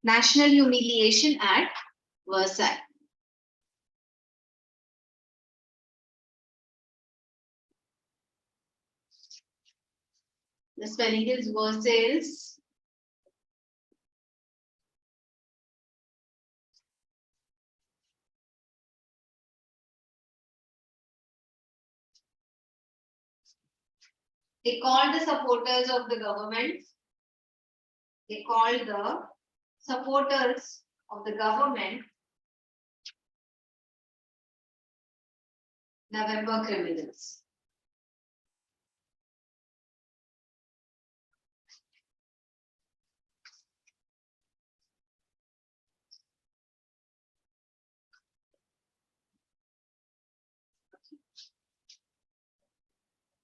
national humiliation at Versailles. The spelling is Versailles. They called the supporters of the government. They called the supporters of the government November criminals.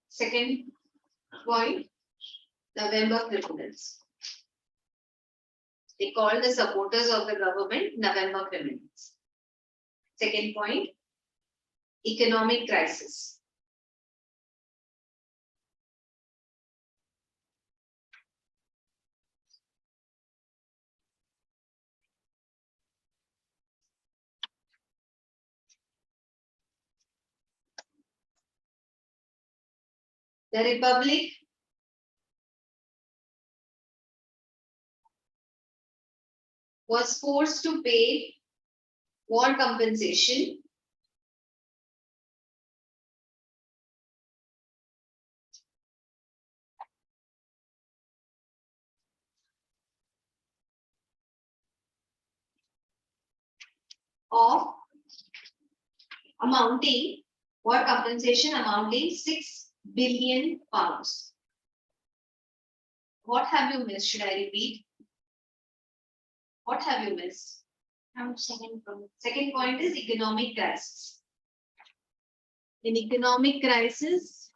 Second point, November criminals. They called the supporters of the government November criminals. Second point, economic crisis. The republic was forced to pay war compensation of amounting 6 billion pounds. What have you missed? Should I repeat? What have you missed?
Second point.
Second point is economic crisis. In economic crisis,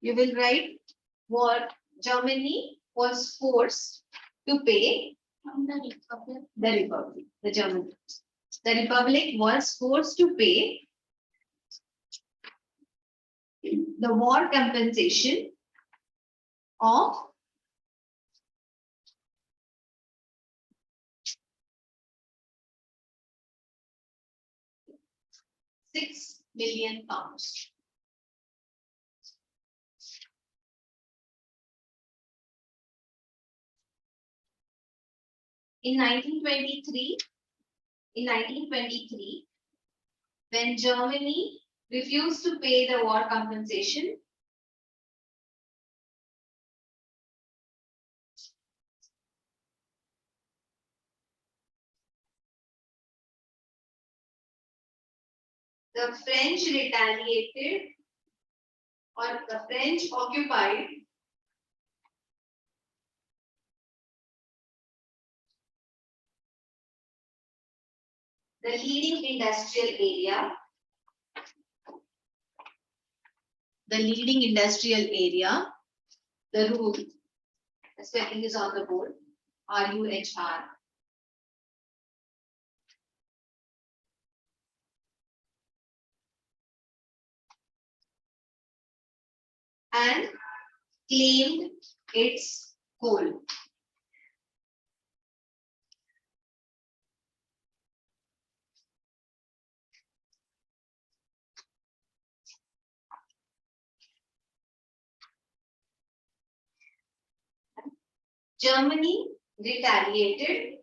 you will write what Germany was forced to pay the republic, the German. The republic was forced to pay the war compensation of £6 million. In 1923, when Germany refused to pay the war compensation, the French retaliated, or the French occupied the leading industrial area, the route, the spelling is on the board, RUHR. And claimed its coal. Germany retaliated.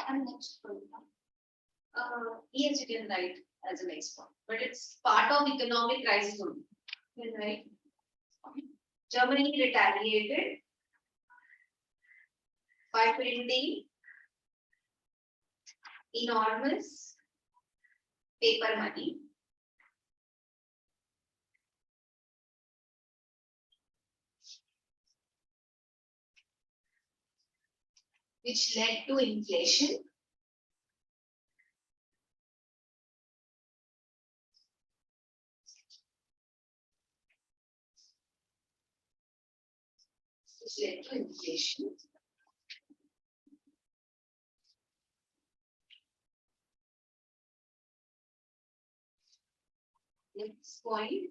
And next point. Yes, you can write as a next point, but it's part of economic crisis only. You can write. Germany retaliated by printing enormous paper money which led to inflation which led to inflation. Next point,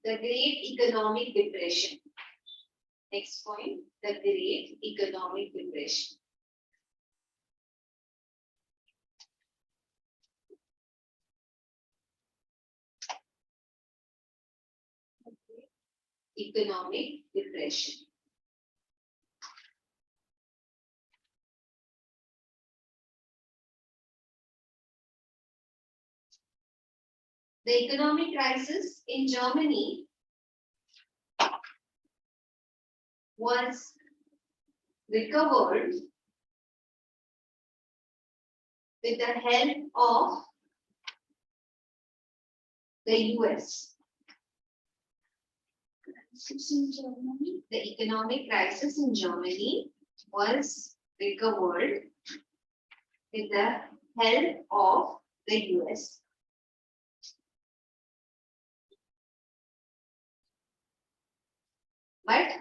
the Great Economic Depression. Next point, the Great Economic Depression. Economic depression. The economic crisis in Germany was recovered with the help of the US.
In Germany.
The economic crisis in Germany was recovered with the help of the US. But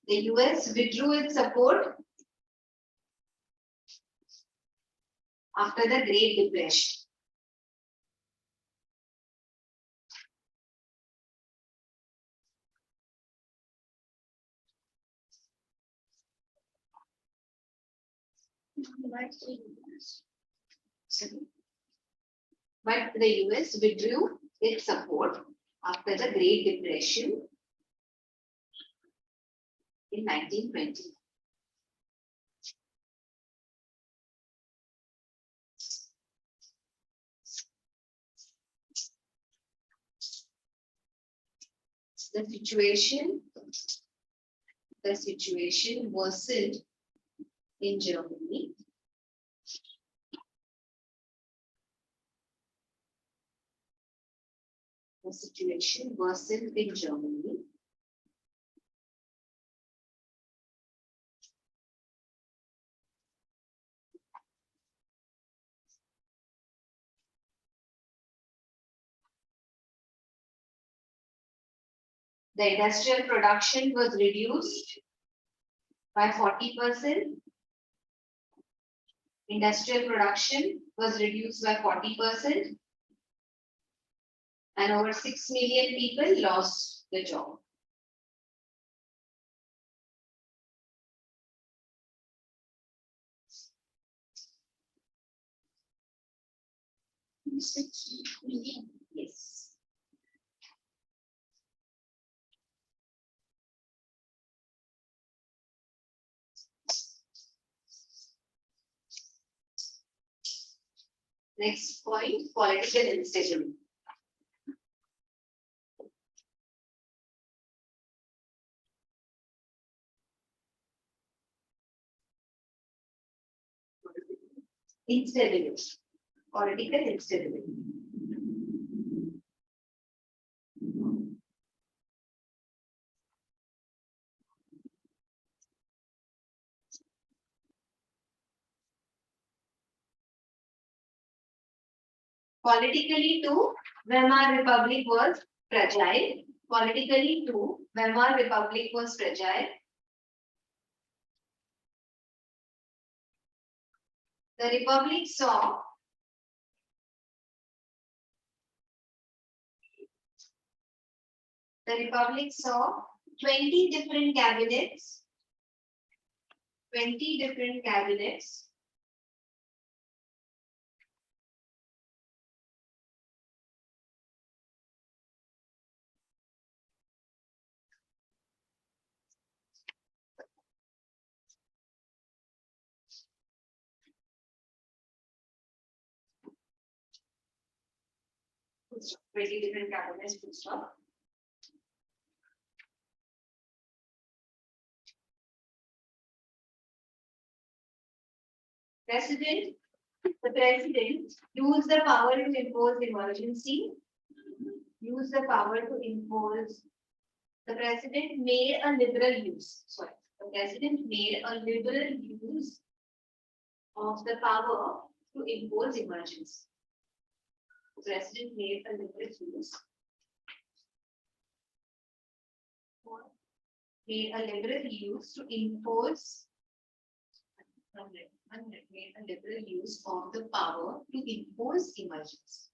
the US withdrew its support after the Great Depression. But the US withdrew its support after the Great Depression in 1920. The situation worsened in Germany. The situation worsened in Germany. The industrial production was reduced by 40%. Industrial production was reduced by 40%. And over 6 million people lost the job. Yes. Next point, political instability. Instability, political instability. Politically too, Weimar Republic was fragile. Politically too, Weimar Republic was fragile. The Republic saw the Republic saw 20 different cabinets. 20 different cabinets. Very different cabinets full stop. The president used the power to impose emergency. Use the power to impose. The president made a liberal use. Sorry, the president made a liberal use of the power to impose emergency. The president made a liberal use made a liberal use to impose made a liberal use of the power to impose emergency.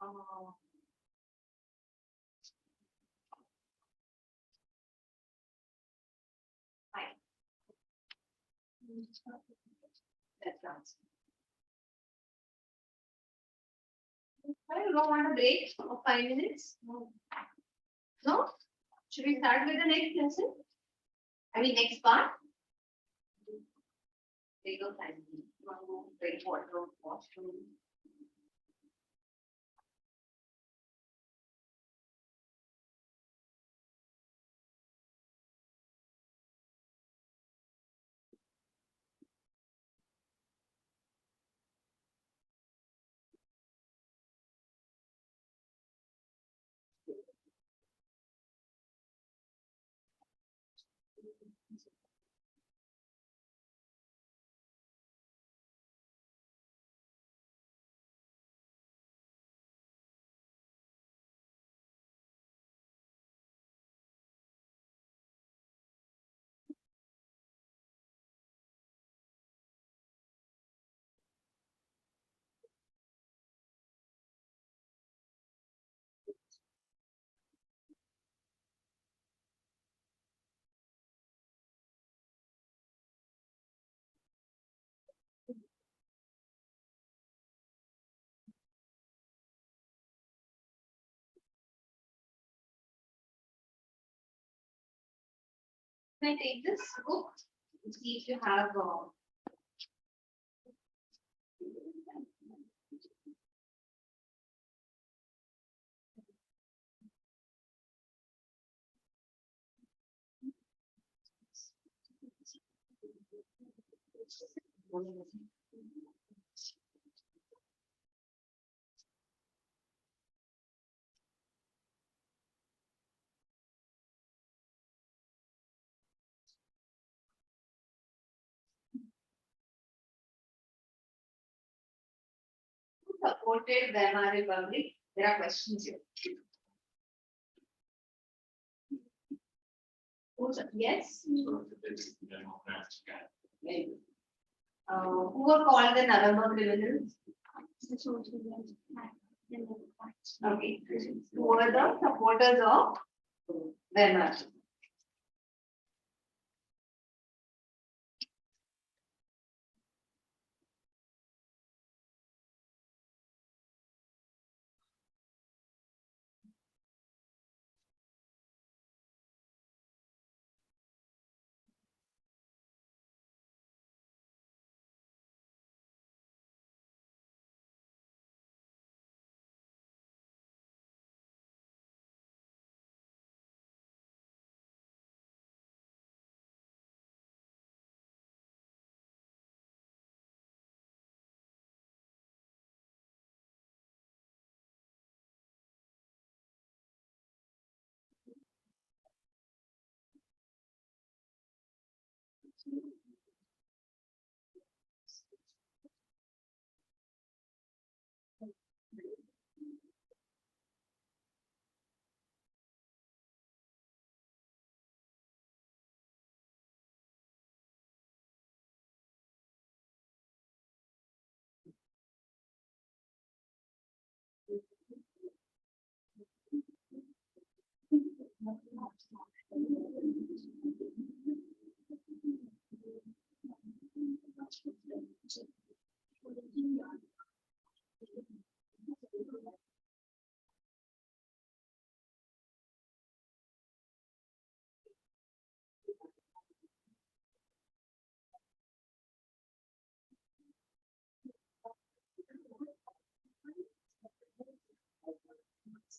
Uh, Fine. That's answer. I don't want a break of 5 minutes. No? Should we start with the next lesson? I mean, next part? Take your time. You want to go drink water, washroom? Can I take this book? See if you have. Who supported Weimar Republic? There are questions here. Yes.
So it's Democrats.
Maybe. Who were called the November criminals? Okay. Who were the supporters of Weimar?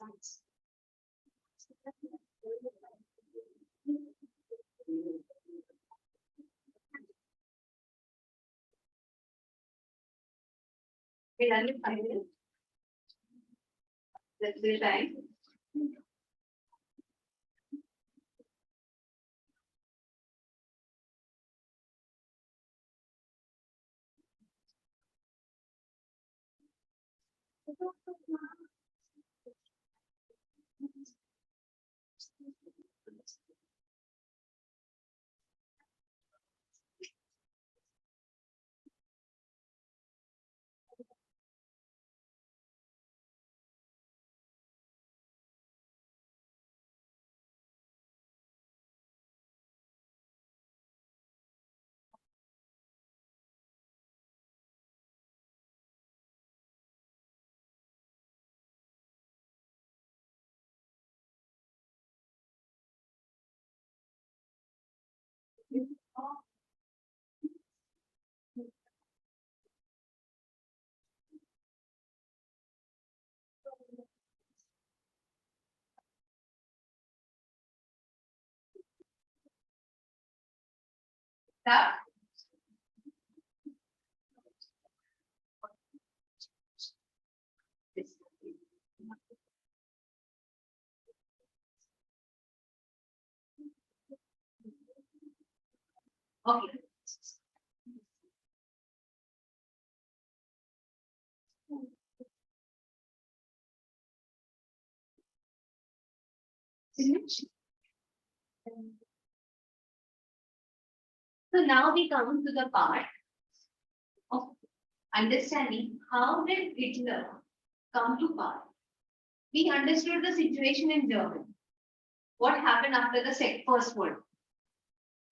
Okay, done with 5 minutes. Let's do time. Stop. Okay. Finish. So now we come to the part of understanding how did Hitler come to power. We understood the situation in Germany. What happened after the First World War?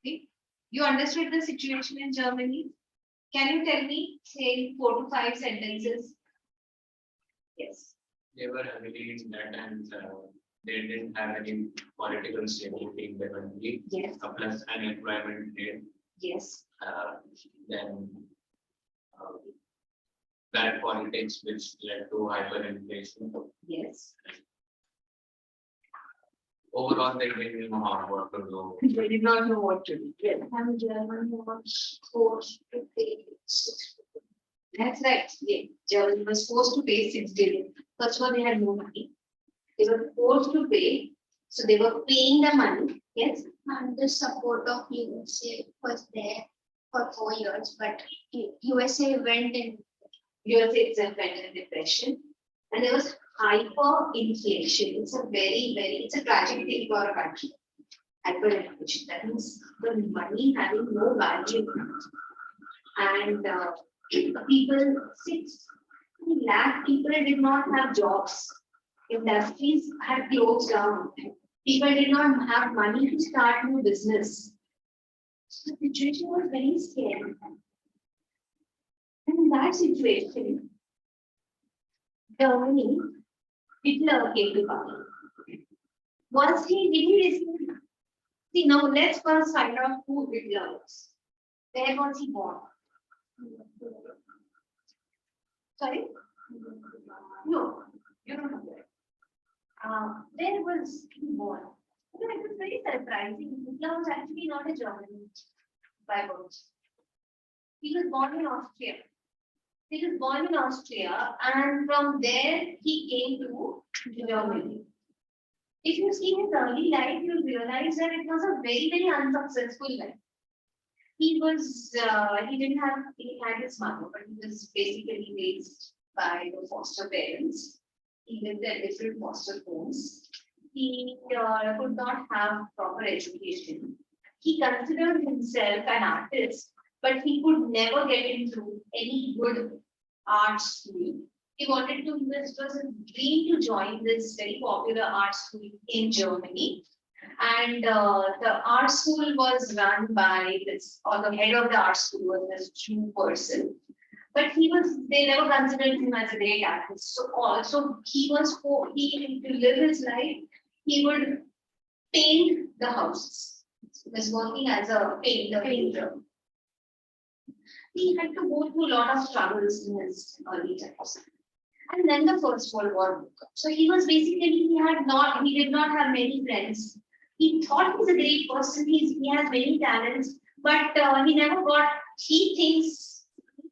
Okay. You understood the situation in Germany? Can you tell me, say, 4 to 5 sentences? Yes.
They were heavily in debt and they didn't have any political stability in the country.
Yes.
Plus unemployment rate.
Yes.
Then bad politics which led to hyperinflation.
Yes.
Overall, they didn't know how what to do.
They did not know what to do. Yes.
And German was forced to pay.
That's right. Yeah. Germany was forced to pay 6 billion. First of all, they had no money. They were forced to pay. So they were paying the money. Yes.
And the support of USA was there for 4 years, but USA went in.
USA itself went in depression. And there was hyperinflation. It's a tragic thing for a country. Hyperinflation. That means the money having no value. And people, 6 lakh people did not have jobs. Industries had closed down. People did not have money to start new business. So the situation was very scary. And in that situation, Germany, Hitler came to power. Once see now let's first find out who Hitler was. Where was he born? Sorry? No, you don't know that. Where was he born? It was very surprising. Hitler was actually not a German by birth. He was born in Austria. And from there he came to Germany. If you see his early life, you'll realize that it was a very unsuccessful life. He had his mother, but he was basically raised by the foster parents. He lived at different foster homes. He could not have proper education. He considered himself an artist, but he could never get into any good art school. He was his dream to join this very popular art school in Germany. And the art school was run by the head of the art school was this Jew person. But they never considered him as a great artist. So also he to live his life, he would paint the houses. He was working as a painter. He had to go through a lot of struggles in his early times. And then the First World War broke up. So he was basically, he did not have many friends. He thought he's a great person, he has many talents, but he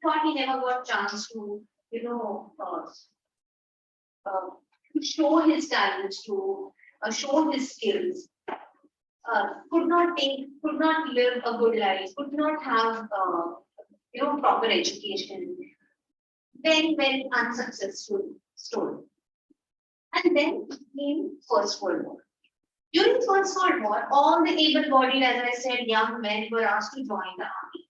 thought he never got chance to, you know, to show his talents, to show his skills. Could not live a good life, could not have, proper education. Very, very unsuccessful story. And then came First World War. During First World War, all the able-bodied, as I said, young men were asked to join the army.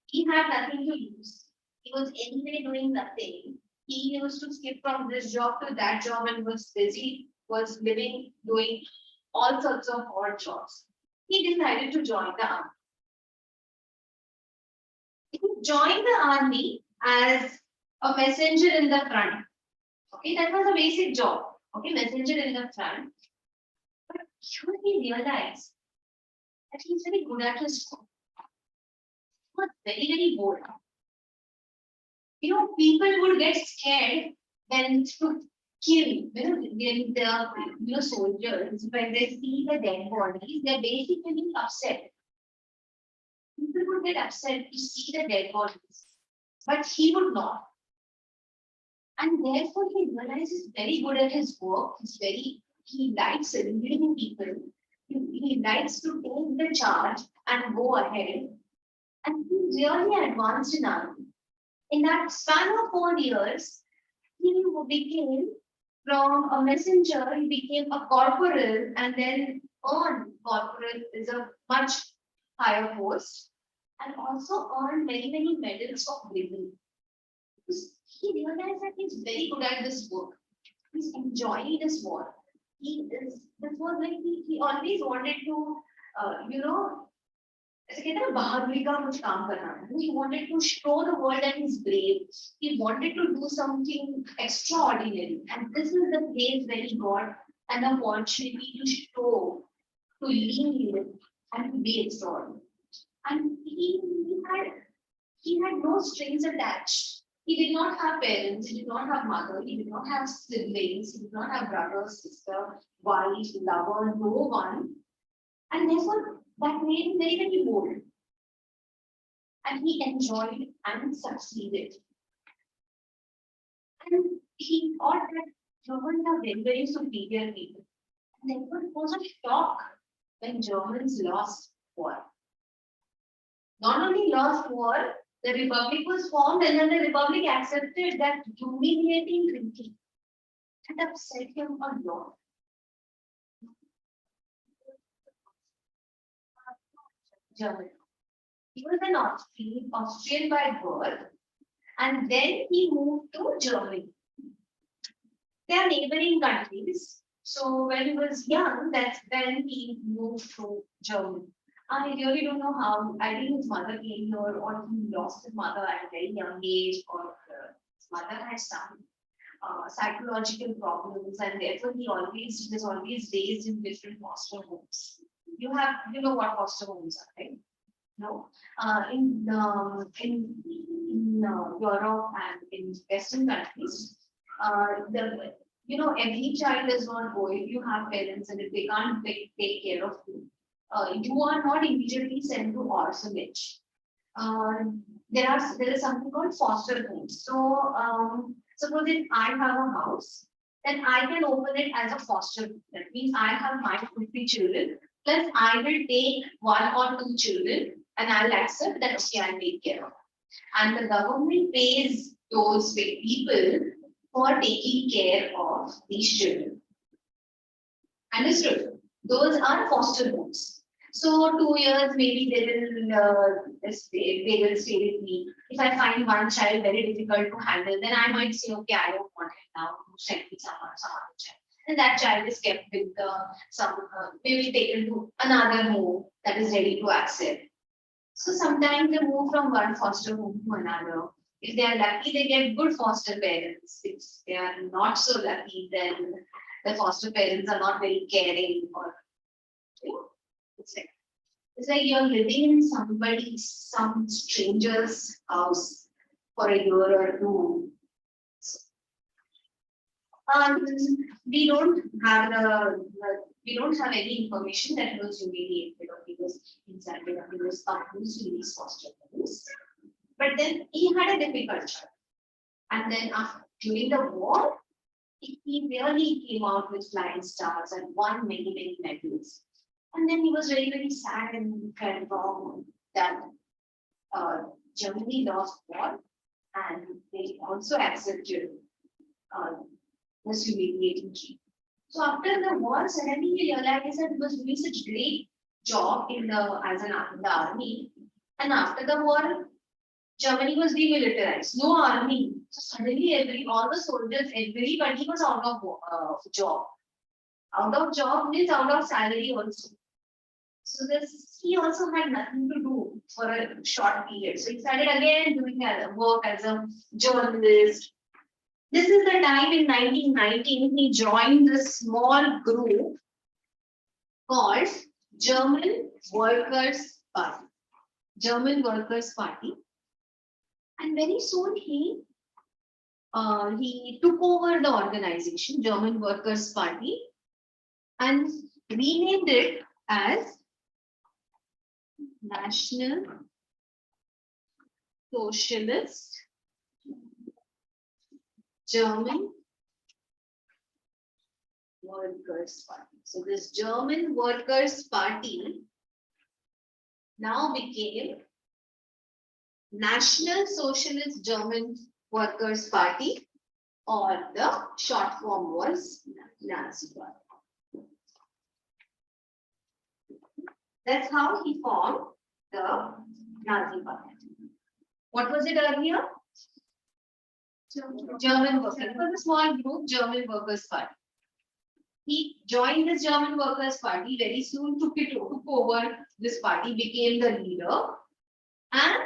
He had nothing to lose. He was anyway doing nothing. He used to skip from this job to that job and was busy, was living, doing all sorts of odd jobs. He decided to join the army. He joined the army as a messenger in the front. Okay, that was a basic job. Okay, messenger in the front. But here he realized that he's very good at his job. He was very, very bold. People would get scared when to kill, when the soldiers, when they see the dead bodies, they're basically upset. People would get upset to see the dead bodies, but he would not. And therefore, he realizes he's very good at his work. He likes leading people. He likes to take the charge and go ahead. And he really advanced in army. In that span of 4 years, he became from a messenger, he became a corporal, and then earned corporal is a much higher post, and also earned many, many medals of bravery. Because he realized that he's very good at this work. He's enjoying this work. This was like he always wanted to, ऐसे कहते हैं ना बहादुरी का कुछ काम करना. He wanted to show the world that he's brave. He wanted to do something extraordinary, and this is the place where he got an opportunity to show, to lead, and to be extraordinary. And he had no strings attached. He did not have parents. He did not have mother. He did not have siblings. He did not have brother, sister, wife, lover, no one. And therefore, that made him very, very bold. And he enjoyed and succeeded. And he thought that Germans are very, very superior people. And therefore, it was a shock when Germans lost war. Not only lost war, the Republic was formed, and then the Republic accepted that humiliating treaty. That upset him a lot. German. He was an Austrian by birth, and then he moved to Germany. They are neighboring countries. So when he was young, that's when he moved to Germany. I really don't know how. I think his mother came here, or he lost his mother at a very young age, or his mother had some psychological problems, and therefore he was always raised in different foster homes. You know what foster homes are, right? No, in Europe and in Western countries, every child is not go. If you have parents and if they can't take care of you, you are not immediately sent to orphanage. There is something called foster homes. So suppose if I have a house, then I can open it as a foster home. That means I have my 50 children, plus I will take 1 or 2 children, and I'll accept that okay, I'll take care of. And the government pays those people for taking care of these children. Understood? Those are foster homes. So 2 years, maybe they will stay with me. If I find one child very difficult to handle, then I might say, okay, I don't want it now. Send me some other child. And that child is kept with maybe taken to another home that is ready to accept. So sometimes they move from one foster home to another. If they are lucky, they get good foster parents. If they are not so lucky, then the foster parents are not very caring, or it's like you're living in some stranger's house for a year or two. We don't have we don't have any information that he was humiliated or he was insulted or he was abused in these foster homes. But then he had a difficult child. And then during the war, he really came out with flying stars and won many, many medals. And then he was very, very sad and felt wrong that Germany lost war and they also accepted this humiliating treatment. So after the war, suddenly he realized that he was doing such great job in the army. And after the war, Germany was demilitarized, no army. So suddenly all the soldiers, everybody was out of job. Out of job means out of salary also. So he also had nothing to do for a short period. So he started again doing work as a journalist. This is the time in 1919 he joined this small group called German Workers' Party. German Workers' Party. And very soon he took over the organization, German Workers' Party, and renamed it as National Socialist German Workers' Party. So this German Workers' Party now became National Socialist German Workers' Party, or the short form was Nazi Party. That's how he formed the Nazi Party. What was it earlier? German Workers. It was a small group, German Workers' Party. He joined this German Workers' Party, very soon took over this party, became the leader, and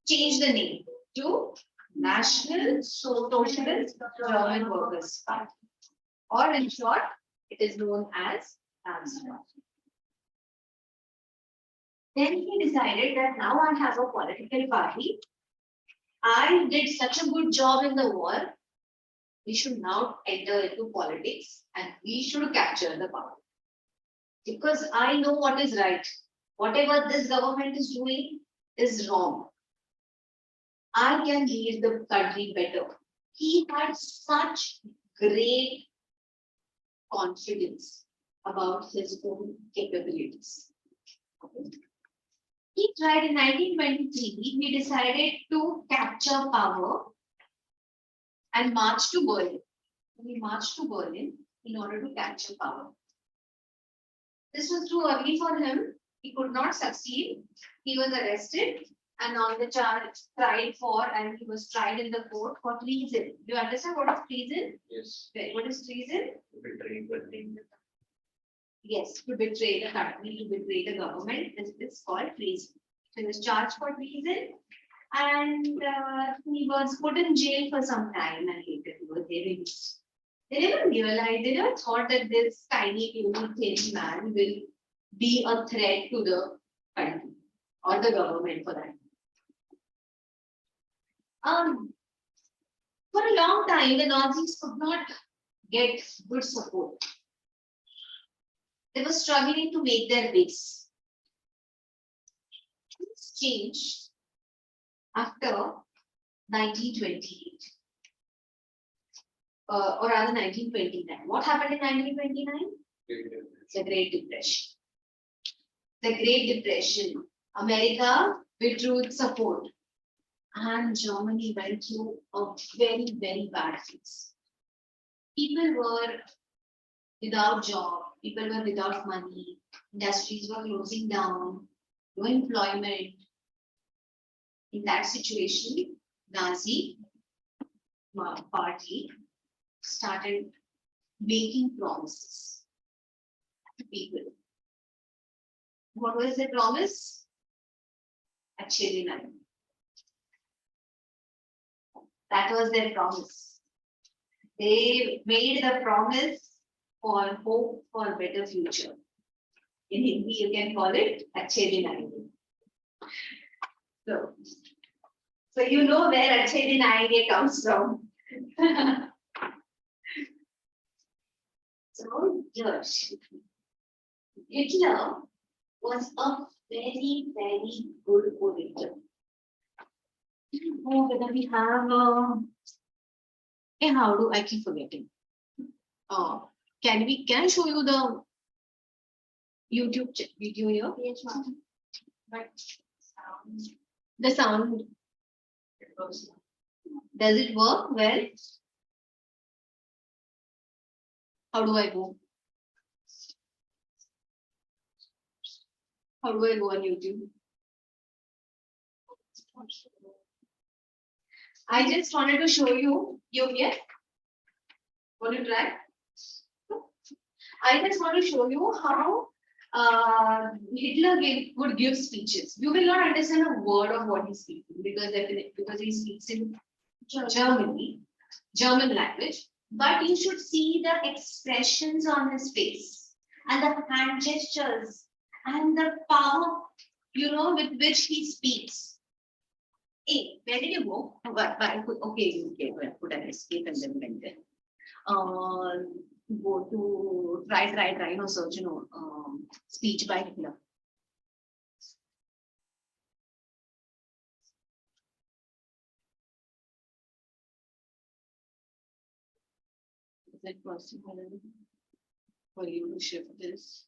changed the name to National Socialist German Workers' Party. Or in short, it is known as Nazi Party. Then he decided that now I have a political party. I did such a good job in the war. We should now enter into politics and we should capture the power. Because I know what is right. Whatever this government is doing is wrong. I can lead the country better. He had such great confidence about his own capabilities. He tried in 1923, he decided to capture power and march to Berlin. He marched to Berlin in order to capture power. This was too early for him. He could not succeed. He was arrested and on the charge tried for, and he was tried in the court for treason. Do you understand what is treason?
Yes.
What is treason?
Betraying.
Yes, to betray the country, to betray the government. This is called treason. So he was charged for treason and he was put in jail for some time and later he was released. They never realized, they never thought that this tiny, puny, thin man will be a threat to the country or the government for that. For a long time, the Nazis could not get good support. They were struggling to make their base. Things changed after 1928, or rather 1929. What happened in 1929? The Great Depression. The Great Depression. America withdrew its support, and Germany went through a very, very bad phase. People were without job, people were without money, industries were closing down, no employment. In that situation, Nazi party started making promises to people. What was the promise? Actually, none. That was their promise. They made the promise for hope for a better future. In Hindi, you can call it Achhe Din Aayenge. So you know where Achhe Din Aayenge comes from. So, yes, Hitler was a very, very good orator.
Oh, whether we have, hey, how do I keep forgetting? Can I show you the YouTube video here?
Yes, ma'am.
But the sound, does it work well? How do I go? How do I go on YouTube? I just wanted to show you here. Want to try? I just want to show you how Hitler would give speeches. You will not understand a word of what he's speaking because he speaks in German language. But you should see the expressions on his face and the hand gestures and the power, with which he speaks. Hey, where did you go? Okay, put an escape and then went there. Go to try, search, speech by Hitler. Is it possible for you to shift this?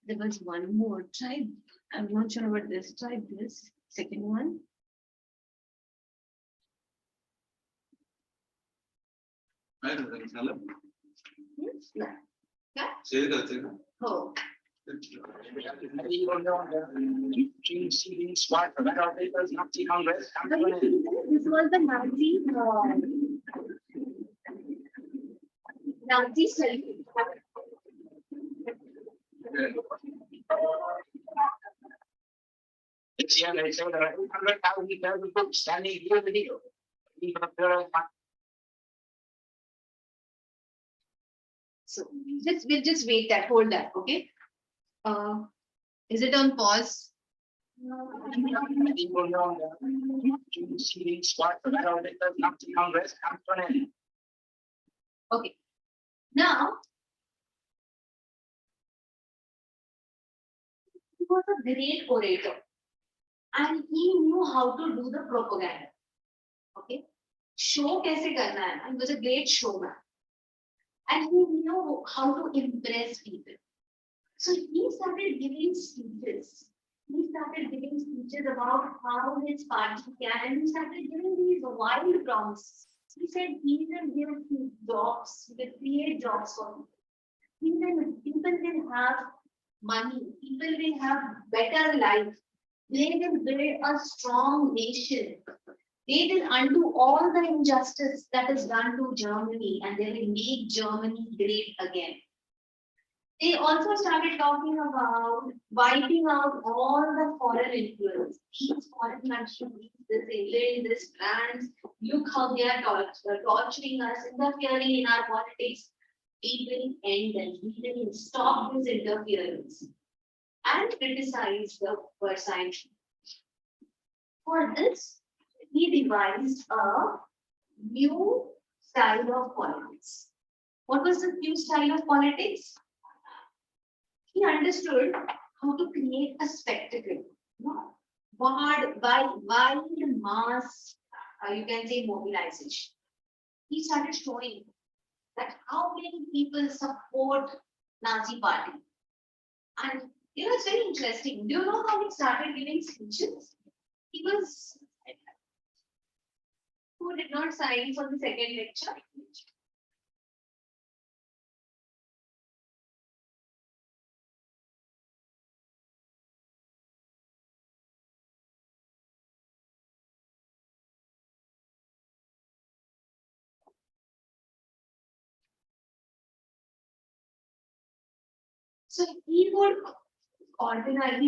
There was one more. I'm not sure about this. Try this second one. Oh. This was the Nazi study. So we'll just wait that, hold that, okay? Is it on pause? Okay. Now, he was a great orator and he knew how to do the propaganda. Okay. Show kaise karna hai. He was a great showman. And he knew how to impress people. So he started giving speeches. He started giving speeches about how his party can, and he started giving these wild promises. He said he will give jobs, he will create jobs for people. People will have money, people will have better life. They will build a strong nation. They will undo all the injustice that is done to Germany and they will make Germany great again. They also started talking about wiping out all the foreign influence. These foreign countries, this England, this France, look how they are torturing us, interfering in our politics. We will end them. We will stop this interference and criticize the Versailles Treaty. For this, he devised a new style of politics. What was the new style of politics? He understood how to create a spectacle, wide mass, you can say mobilization. He started showing that how many people support Nazi party. And it's very interesting. Do you know how he started giving speeches? He was, who did not sign for the second lecture? So he would organize,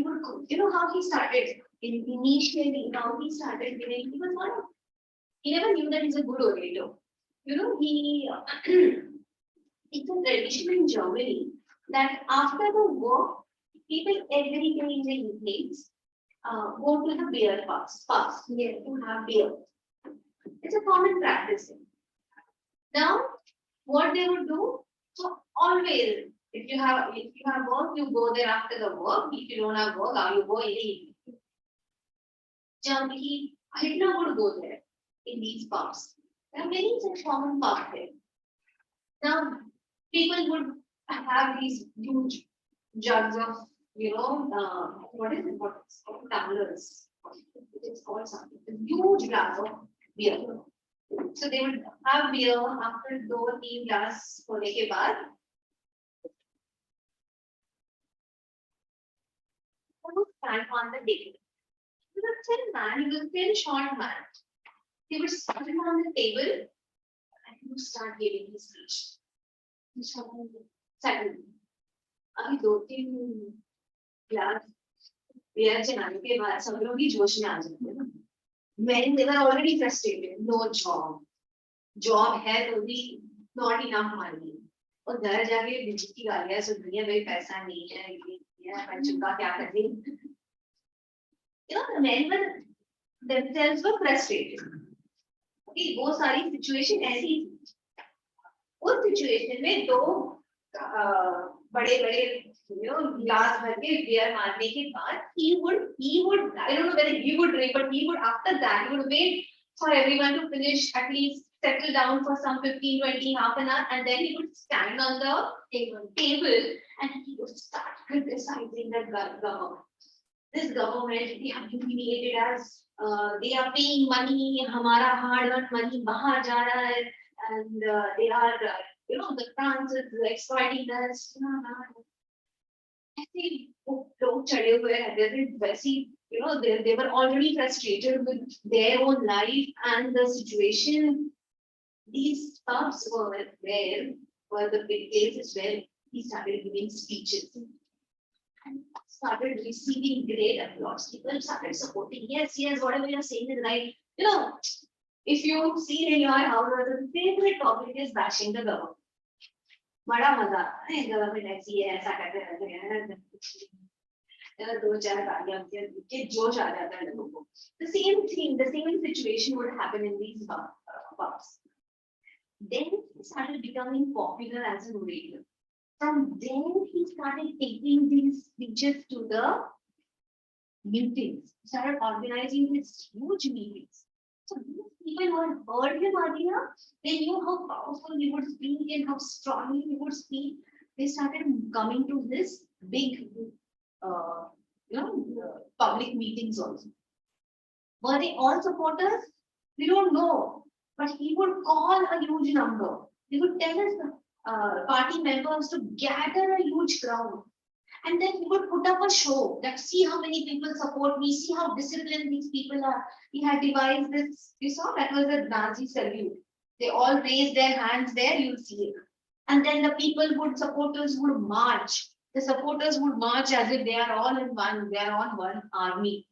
how he started initially, how he started giving, he never knew that he's a good orator. It's a tradition in Germany that after the war, people every day in the evenings go to the beer pubs to have beer. It's a common practice. Now, what they would do, so always, if you have work, you go there after the work. If you don't have work, you go in the evening. Hitler would go there in these pubs. There are many such common pubs there. Now, people would have these huge jugs of, what is it? What's called tumblers. It's called something. A huge glass of beer. So they would have beer after 2-3 glass होने के बाद. They would stand on the table. He was a thin man. He was a thin, short man. He would stand on the table and he would start giving his speech. Suddenly, अभी 2-3 glass beer चलाने के बाद सब लोग ही जोश में आ जाते हैं ना. Men, they were already frustrated. No job. Job है तो भी not enough money. और घर जाके बीच की गालियाँ सुन रही है, भाई पैसा नहीं है, ये है, बच्चों का क्या करें? The men were themselves were frustrated. Okay, वो सारी situation ऐसी थी. उस situation में दो बड़े-बड़े glass भर के beer मारने के बाद he would I don't know whether he would drink, but he would after that he would wait for everyone to finish, at least settle down for some 15-20 half an hour, and then he would stand on the table and he would start criticizing the government. This government, they have humiliated us. They are paying money, हमारा hard-earned money बाहर जा रहा है, and they are the France is exploiting us. ऐसे लोग चढ़े हुए हैं, वैसी they were already frustrated with their own life and the situation. These pubs were the big places where he started giving speeches and started receiving great applause. People started supporting. Yes, whatever you're saying is right. If you see in your house, the favorite topic is bashing the government. बड़ा मजा आता है, government ऐसी है, ऐसा करते रहते हैं, 2-4 गालियां के जोश आ जाता है लोगों को. The same thing, the same situation would happen in these pubs. Then he started becoming popular as an orator. From then he started taking these speeches to the meetings. He started organizing these huge meetings. So these people who had heard him earlier, they knew how powerful he would speak and how strongly he would speak. They started coming to this big, public meetings also. Were they all supporters? We don't know. But he would call a huge number. He would tell his party members to gather a huge crowd. And then he would put up a show that see how many people support me, see how disciplined these people are. He had devised this, you saw that was a Nazi salute. They all raised their hands there, you'll see it. And then the supporters would march. The supporters would march as if they are all in one, they are on one army.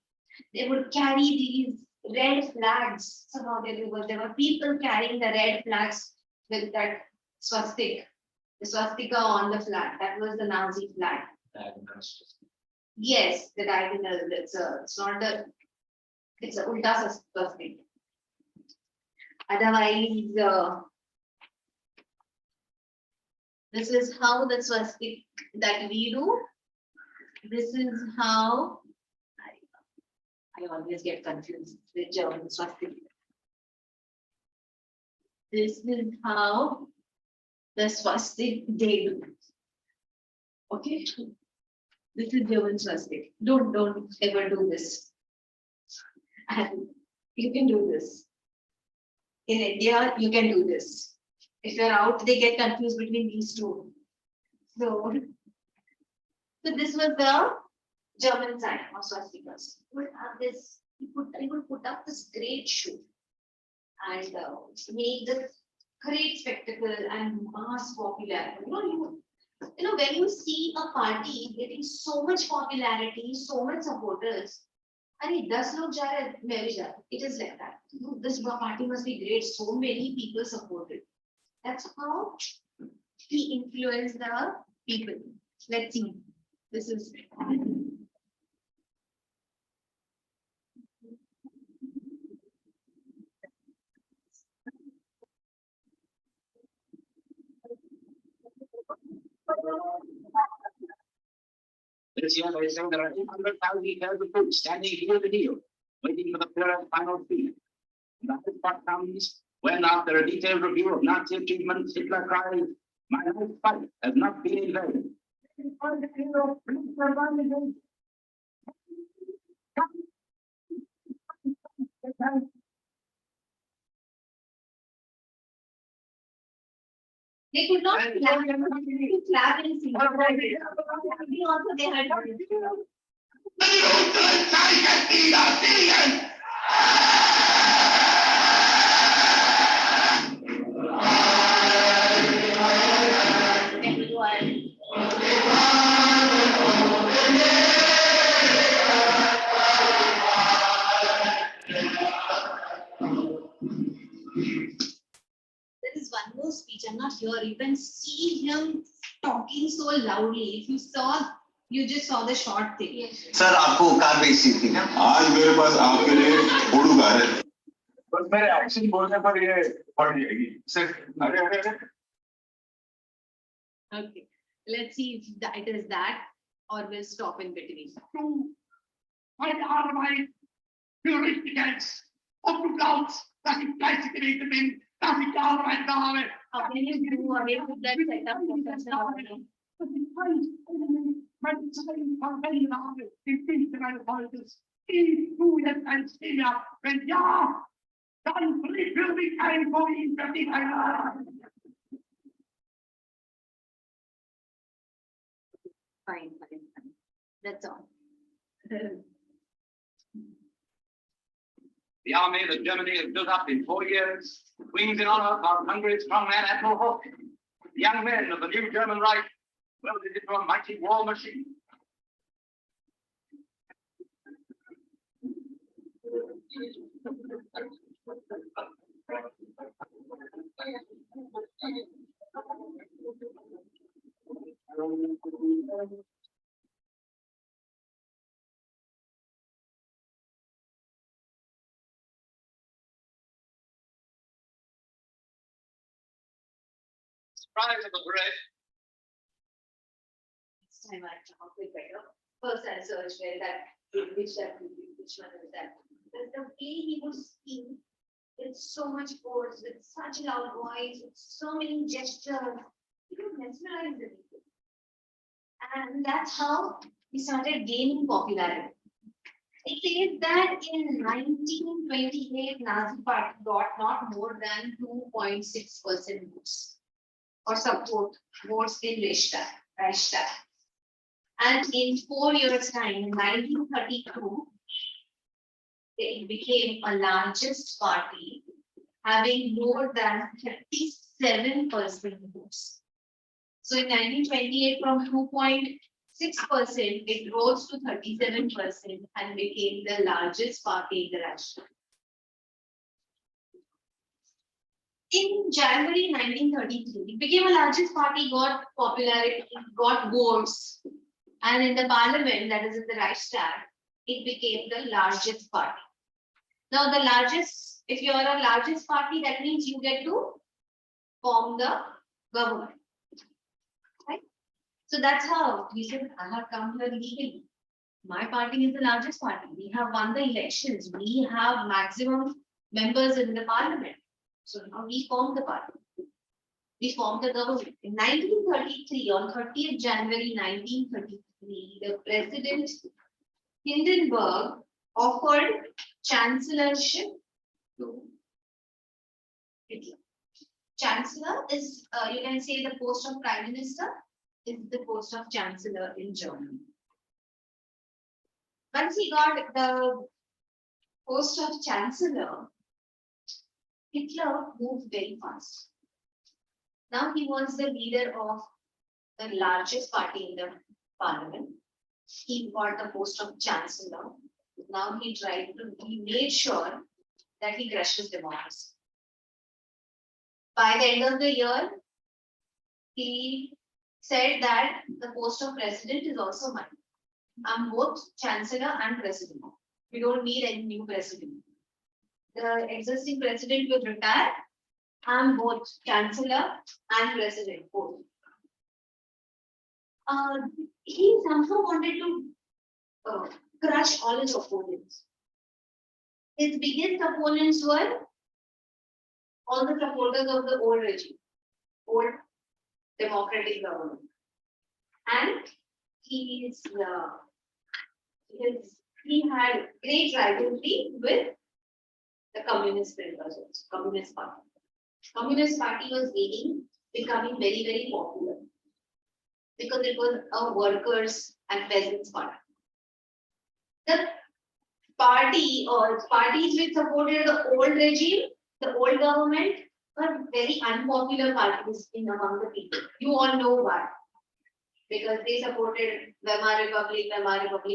They would carry these red flags. Somehow there were people carrying the red flags with that swastika, the swastika on the flag. That was the Nazi flag. Yes, the diagonal. It's a ulta swastika. Otherwise, this is how the swastika that we do. This is how I always get confused with German swastika. This is how the swastika they do. Okay, this is German swastika. Don't ever do this. And you can do this. In India, you can do this. If you're out, they get confused between these two. So this was the German side of swastikas. He would have this. He would put up this great show and make this great spectacle and mass popularity. When you see a party getting so much popularity, so much supporters, and 10 log ja rahe, main bhi ja raha. It is like that. This party must be great. So many people supported. That's how he influenced the people. Let's see. This is.
This year, they say there are 800,000 details of troops standing heel to heel, waiting for the Führer's final speech. And the hard part comes when, after a detailed review of Nazi achievements, Hitler cries, "My life fight has not been in vain."
They could not clap and sing. Also, they had. There is one more speech. I'm not here. You can see him talking so loudly. If you saw, you just saw the short thing.
Yes.
Sir आपको car बेचनी थी ना आज मेरे पास आपके लिए फोड़ू car है
बस मेरे एक्शन बोलने पर ये पड़ जाएगी सर अरे अरे अरे
Okay. Let's see if it is that or we'll stop in between.
Meine Arbeit führe ich dich jetzt, ob du glaubst, dass ich fleißig gewesen bin, dass ich gearbeitet habe.
How can you do away with that setup?
Dass ich meine Zeit verwendet habe, im Dienste meines Volkes. Gehst du jetzt ein Fehler? Wenn ja, dann für mich ein von ihm für dich ein.
Fine. That's all.
The army that Germany has built up in 4 years, wings in honor of our Hungary's strongman Admiral Hook. The young men of the new German Reich welded into a mighty war machine. Surprise of the bread.
This time I talk with better. First I search where that which one is that.
The way he would speak with so much force, with such loud voice, with so many gestures, he would mesmerize the people.
And that's how he started gaining popularity. It says that in 1928, Nazi Party got not more than 2.6% votes or support votes in Reichstag. And in 4 years' time, in 1932, it became a largest party, having more than 37% votes. So in 1928, from 2.6%, it rose to 37% and became the largest party in the Reichstag. In January 1933, it became a largest party, got popularity, got votes, and in the parliament, that is in the Reichstag, it became the largest party. Now, the largest, if you are a largest party, that means you get to form the government. Right? So that's how he said, I have come here legally. My party is the largest party. We have won the elections. We have maximum members in the parliament. So now we form the party. We formed the government. In 1933, on 30th January 1933, the President Hindenburg offered chancellorship to Hitler. Chancellor is, you can say, the post of Prime Minister is the post of Chancellor in Germany. Once he got the post of Chancellor, Hitler moved very fast. Now he was the leader of the largest party in the parliament. He got the post of Chancellor. Now he made sure that he crushes democracy. By the end of the year, he said that the post of president is also mine. I'm both Chancellor and President. We don't need any new president. The existing president will retire. I'm both Chancellor and President. Both. he somehow wanted to crush all his opponents. His biggest opponents were all the supporters of the old regime, old democratic government. And he had great rivalry with the communist members also, Communist Party. Communist Party was becoming very, very popular because it was a workers and peasants party. The party or parties which supported the old regime, the old government, were very unpopular parties among the people. You all know why. Because they supported Weimar Republic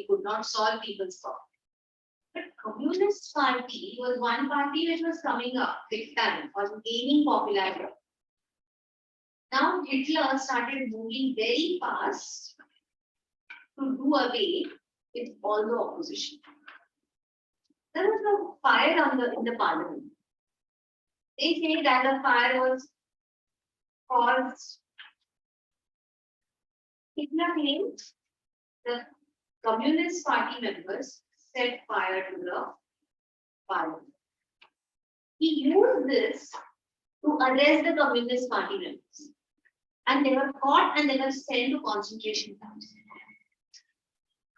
could not solve people's problems. But Communist Party was one party which was coming up big time, was gaining popularity. Now Hitler started moving very fast to do away with all the opposition. There was a fire in the parliament. They say that the fire was caused. Hitler claimed the Communist Party members set fire to the parliament. He used this to arrest the Communist Party members. And they were caught and they were sent to concentration camps.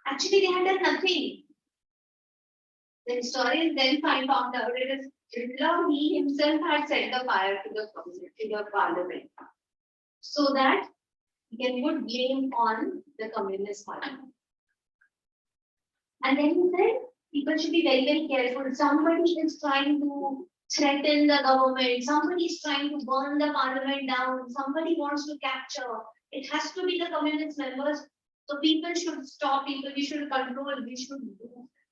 Actually, they had done nothing. The historians then found out it is Hitler, he himself had set the fire to the parliament so that he can put blame on the Communist Party. And then he said, people should be very, very careful. Somebody is trying to threaten the government. Somebody is trying to burn the parliament down. Somebody wants to capture. It has to be the communist members. So people should stop people. We should control.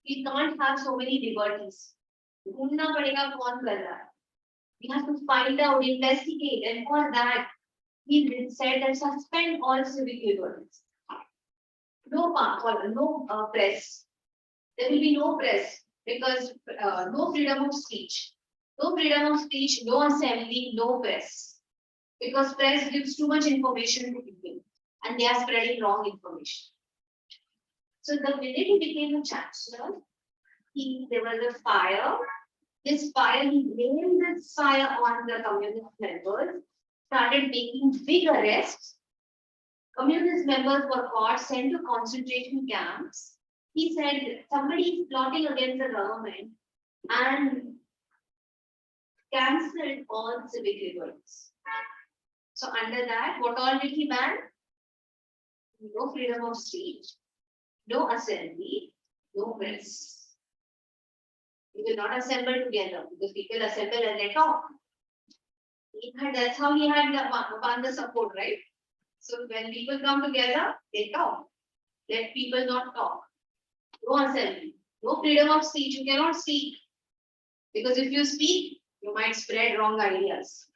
We can't have so many liberties. We have to find out, investigate, and for that, he said that suspend all civic liberties. No press. There will be no press because no freedom of speech. No freedom of speech, no assembly, no press. Because press gives too much information to people and they are spreading wrong information. So the minute he became a chancellor, there was a fire. This fire, he blamed this fire on the communist members, started making big arrests. Communist members were caught, sent to concentration camps. He said somebody is plotting against the government and cancelled all civic liberties. So under that, what all did he ban? No freedom of speech, no assembly, no press. We will not assemble together because people assemble and they talk. That's how he had won the support, right? So when people come together, they talk. Let people not talk. No assembly, no freedom of speech. You cannot speak because if you speak, you might spread wrong ideas.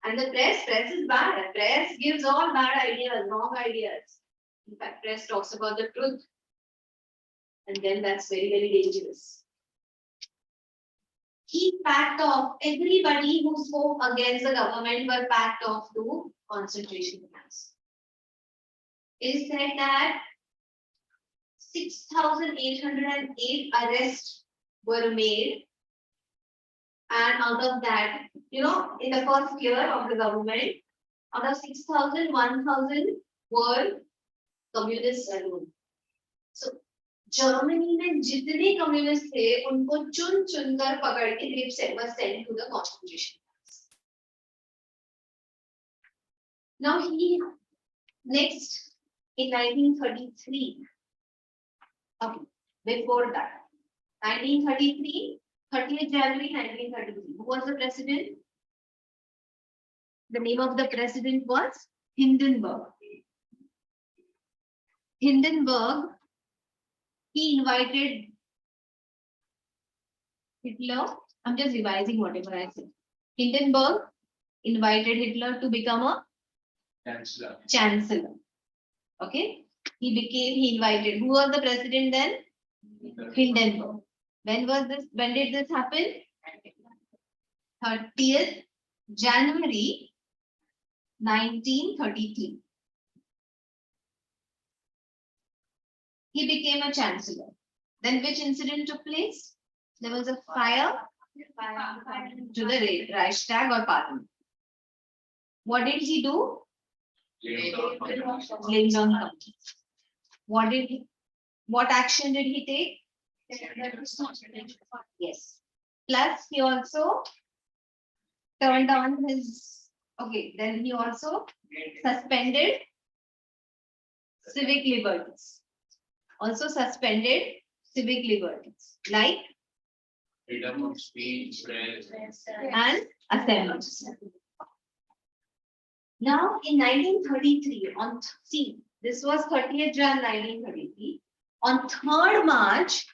And the press is bad. Press gives all bad ideas, wrong ideas. In fact, press talks about the truth. And then that's very, very dangerous. He packed off everybody who spoke against the government were packed off to concentration camps. It is said that 6,808 arrests were made. And out of that, in the first year of the government, out of 6,000, 1,000 were communists alone. So, Germany में जितने communists थे, उनको चुन-चुनकर पकड़ के they were sent to the concentration camps. Now next in 1933, okay, before that, 1933. 30th January 1933. Who was the president? The name of the president was Hindenburg. Hindenburg, he invited Hitler. I'm just revising whatever I said. Hindenburg invited Hitler to become a chancellor. Okay. He invited. Who was the president then? Hindenburg. When did this happen? 30th January 1933. he became a chancellor. Then which incident took place? There was a fire to the Reichstag or parliament. What did he do?
Laid down fundamental.
Laid down something. What action did he take? Yes. Plus, he also turned on his, okay, then he also suspended civic liberties. Also suspended civic liberties, like
Freedom of speech, press.
and assembly. Now, in 1933, see, this was 30th Jan 1933. On 3rd March,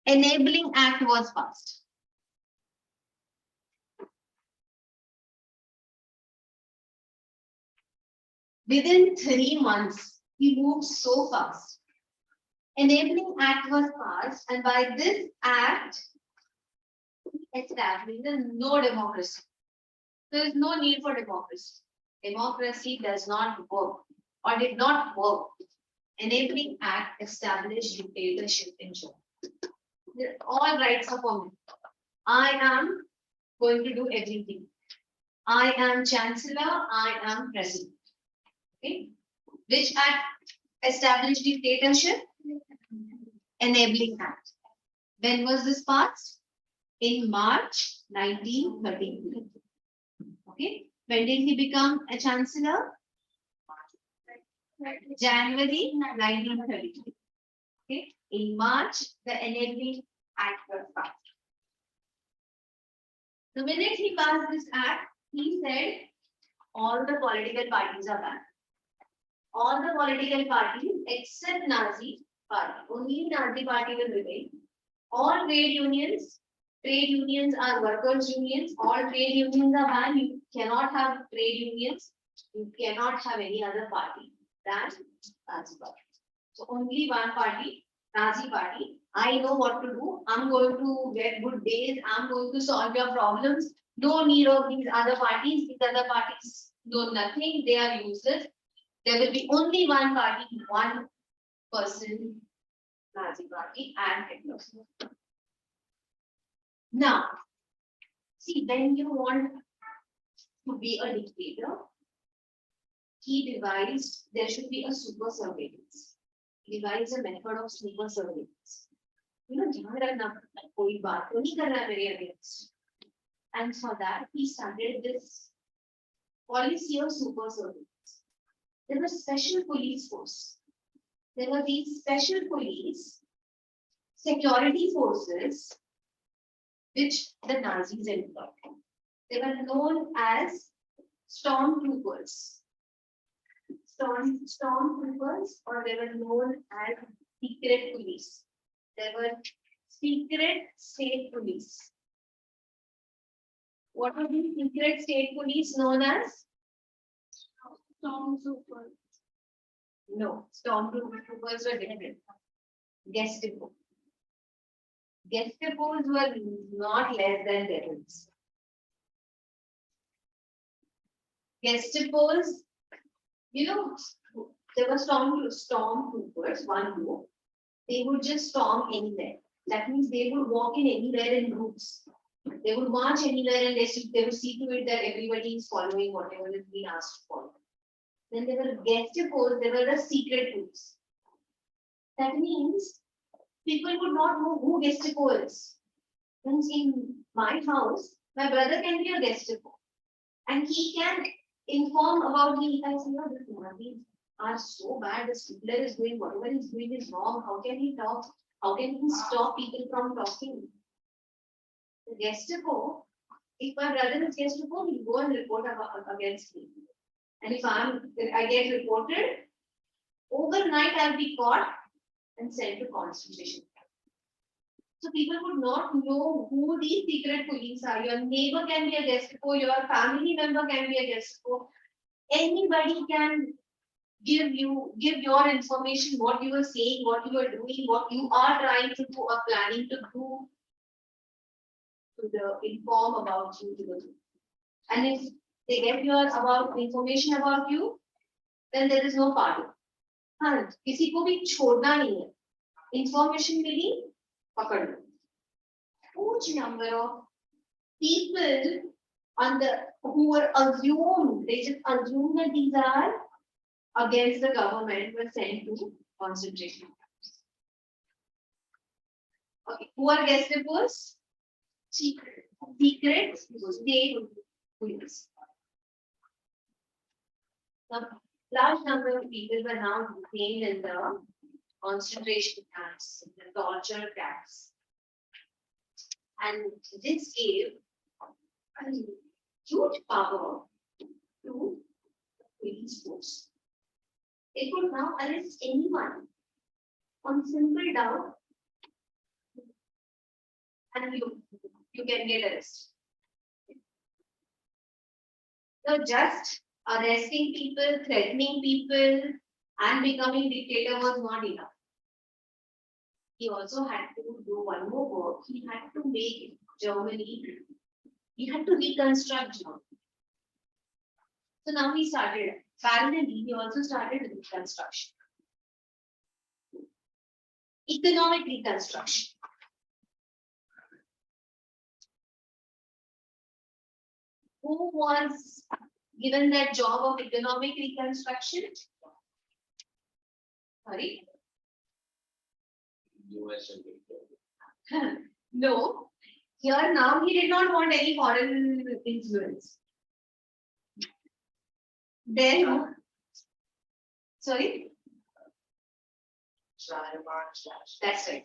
Enabling Act was passed. Within 3 months, he moved so fast. Enabling Act was passed, and by this act, he established no democracy. There is no need for democracy. Democracy does not work or did not work. Enabling Act established dictatorship in Germany. All rights are for me. I am going to do everything. I am chancellor, I am president. Okay. Which act established dictatorship? Enabling Act. When was this passed? In March 1933. Okay. When did he become a chancellor? January 1933. Okay. In March, the Enabling Act was passed. The minute he passed this act, he said all the political parties are banned. All the political parties except Nazi party. Only Nazi party will remain. All trade unions are workers' unions. All trade unions are banned. You cannot have trade unions. You cannot have any other party than Nazi party. So only one party, Nazi party. I know what to do. I'm going to get good days. I'm going to solve your problems. No need of these other parties. These other parties know nothing. They are useless. There will be only one party, one person, Nazi party, and Hitler. Now, see, when you want to be a dictator, he devised, there should be a super surveillance. He devised a method of super surveillance. You know, ध्यान रखना कोई बात तो नहीं करना मेरे against. And for that, he started this policy of super surveillance. There was special police force. There were these special police security forces which the Nazis employed. They were known as stormtroopers. Stormtroopers, or they were known as secret police. They were secret state police. What were these secret state police known as?
Stormtroopers.
No, stormtroopers were different. Gestapo. Gestapos were not less than devils. Gestapos, you know, there were stormtroopers, one group. They would just storm anywhere. That means they would walk in anywhere in groups. They would march anywhere and they would see to it that everybody is following whatever is being asked to follow. Then there were Gestapos, there were the secret groups. That means people would not know who Gestapo is. Once in my house, my brother can be a Gestapo. And he can inform about me. If I say, oh, the Nazis are so bad, this Hitler is doing whatever he's doing is wrong. How can he talk? How can he stop people from talking? The Gestapo, if my brother is Gestapo, he'll go and report against me. And if I get reported, overnight I'll be caught and sent to concentration camp. So people would not know who these secret police are. Your neighbor can be a Gestapo, your family member can be a Gestapo. Anybody can give your information, what you are saying, what you are doing, what you are trying to do or planning to do, to inform about you to the group. And if they get your information about you, then there is no pardon. हाँ, किसी को भी छोड़ना नहीं है. information मिली पकड़ लो. Huge number of people on the who were assumed, they just assumed that these are against the government were sent to concentration camps. Okay, who are guest reports? Secret state police. Now, large number of people were now detained in the concentration camps, the torture camps. And this gave a huge power to the police force. They could now arrest anyone on simple doubt and you can get arrested. So just arresting people, threatening people, and becoming dictator was not enough. He also had to do one more work. He had to make Germany, he had to reconstruct Germany. So now he started, parallelly, he also started reconstruction. Economic reconstruction. Who was given that job of economic reconstruction? Sorry?
US and
No. Here now he did not want any foreign influence. Then, sorry? That's right.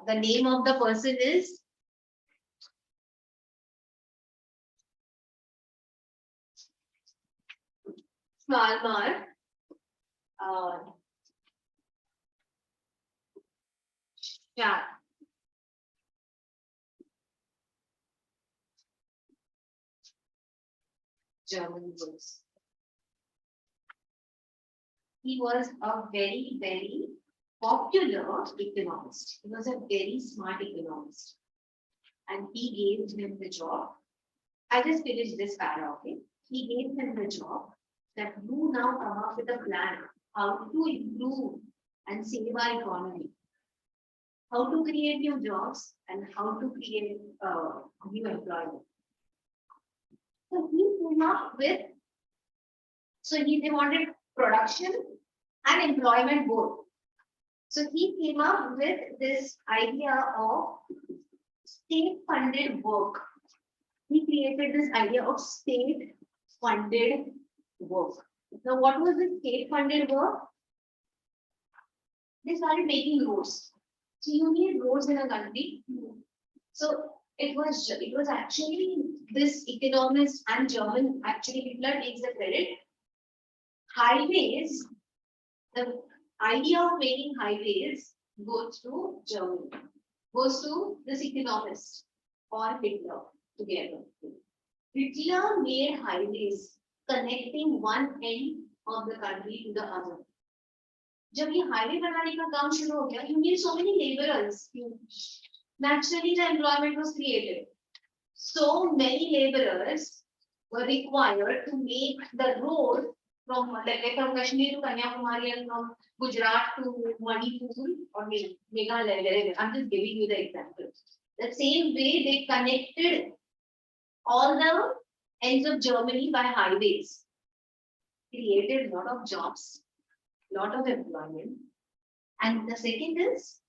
The name of the person is Smalmar. Yeah. German words. He was a very, very popular economist. He was a very smart economist. And he gave him the job. I just finished this paragraph. Okay? He gave him the job that you now come up with a plan how to improve and save our economy, how to create new jobs, and how to create new employment. So he came up with, they wanted production and employment both. So he came up with this idea of state-funded work. He created this idea of state-funded work. Now, what was this state-funded work? They started making roads. So you need roads in a country. So it was actually this economist and German, actually Hitler takes the credit. Highways, the idea of making highways goes to Germany, goes to this economist or Hitler together. Hitler made highways connecting one end of the country to the other. जब ये highway बनाने का काम शुरू हो गया, you need so many laborers. Naturally, the employment was created. So many laborers were required to make the road from Kashmir to Kanyakumari and from Gujarat to Manipur or Meghalaya. I'm just giving you the example. The same way they connected all the ends of Germany by highways, created a lot of jobs, lot of employment. And the second is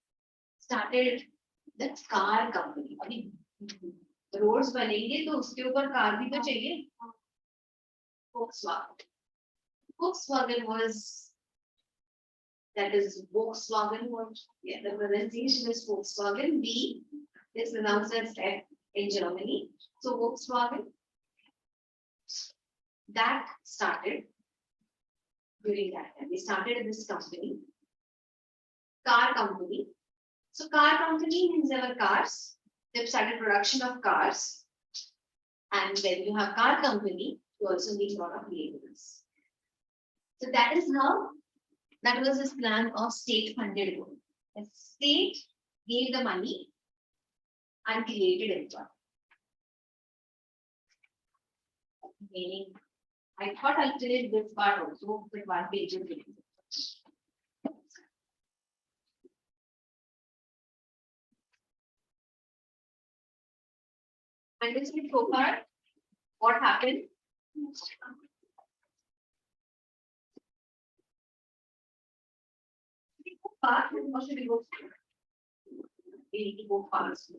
started the car company. I mean, roads बनेंगे तो उसके ऊपर car भी तो चाहिए. Volkswagen. Volkswagen was, that is Volkswagen was, yeah, the pronunciation is Volkswagen. V is pronounced as F in Germany. So Volkswagen, that started during that time. They started this company, car company. So car company means there were cars. They've started production of cars. And when you have car company, you also need a lot of laborers. So that is how, that was his plan of state-funded work. The state gave the money and created employment. Meaning, I thought I'll finish this part also with one page of it. Understood so far? What happened? Fast or should we go slow? We need to go fast.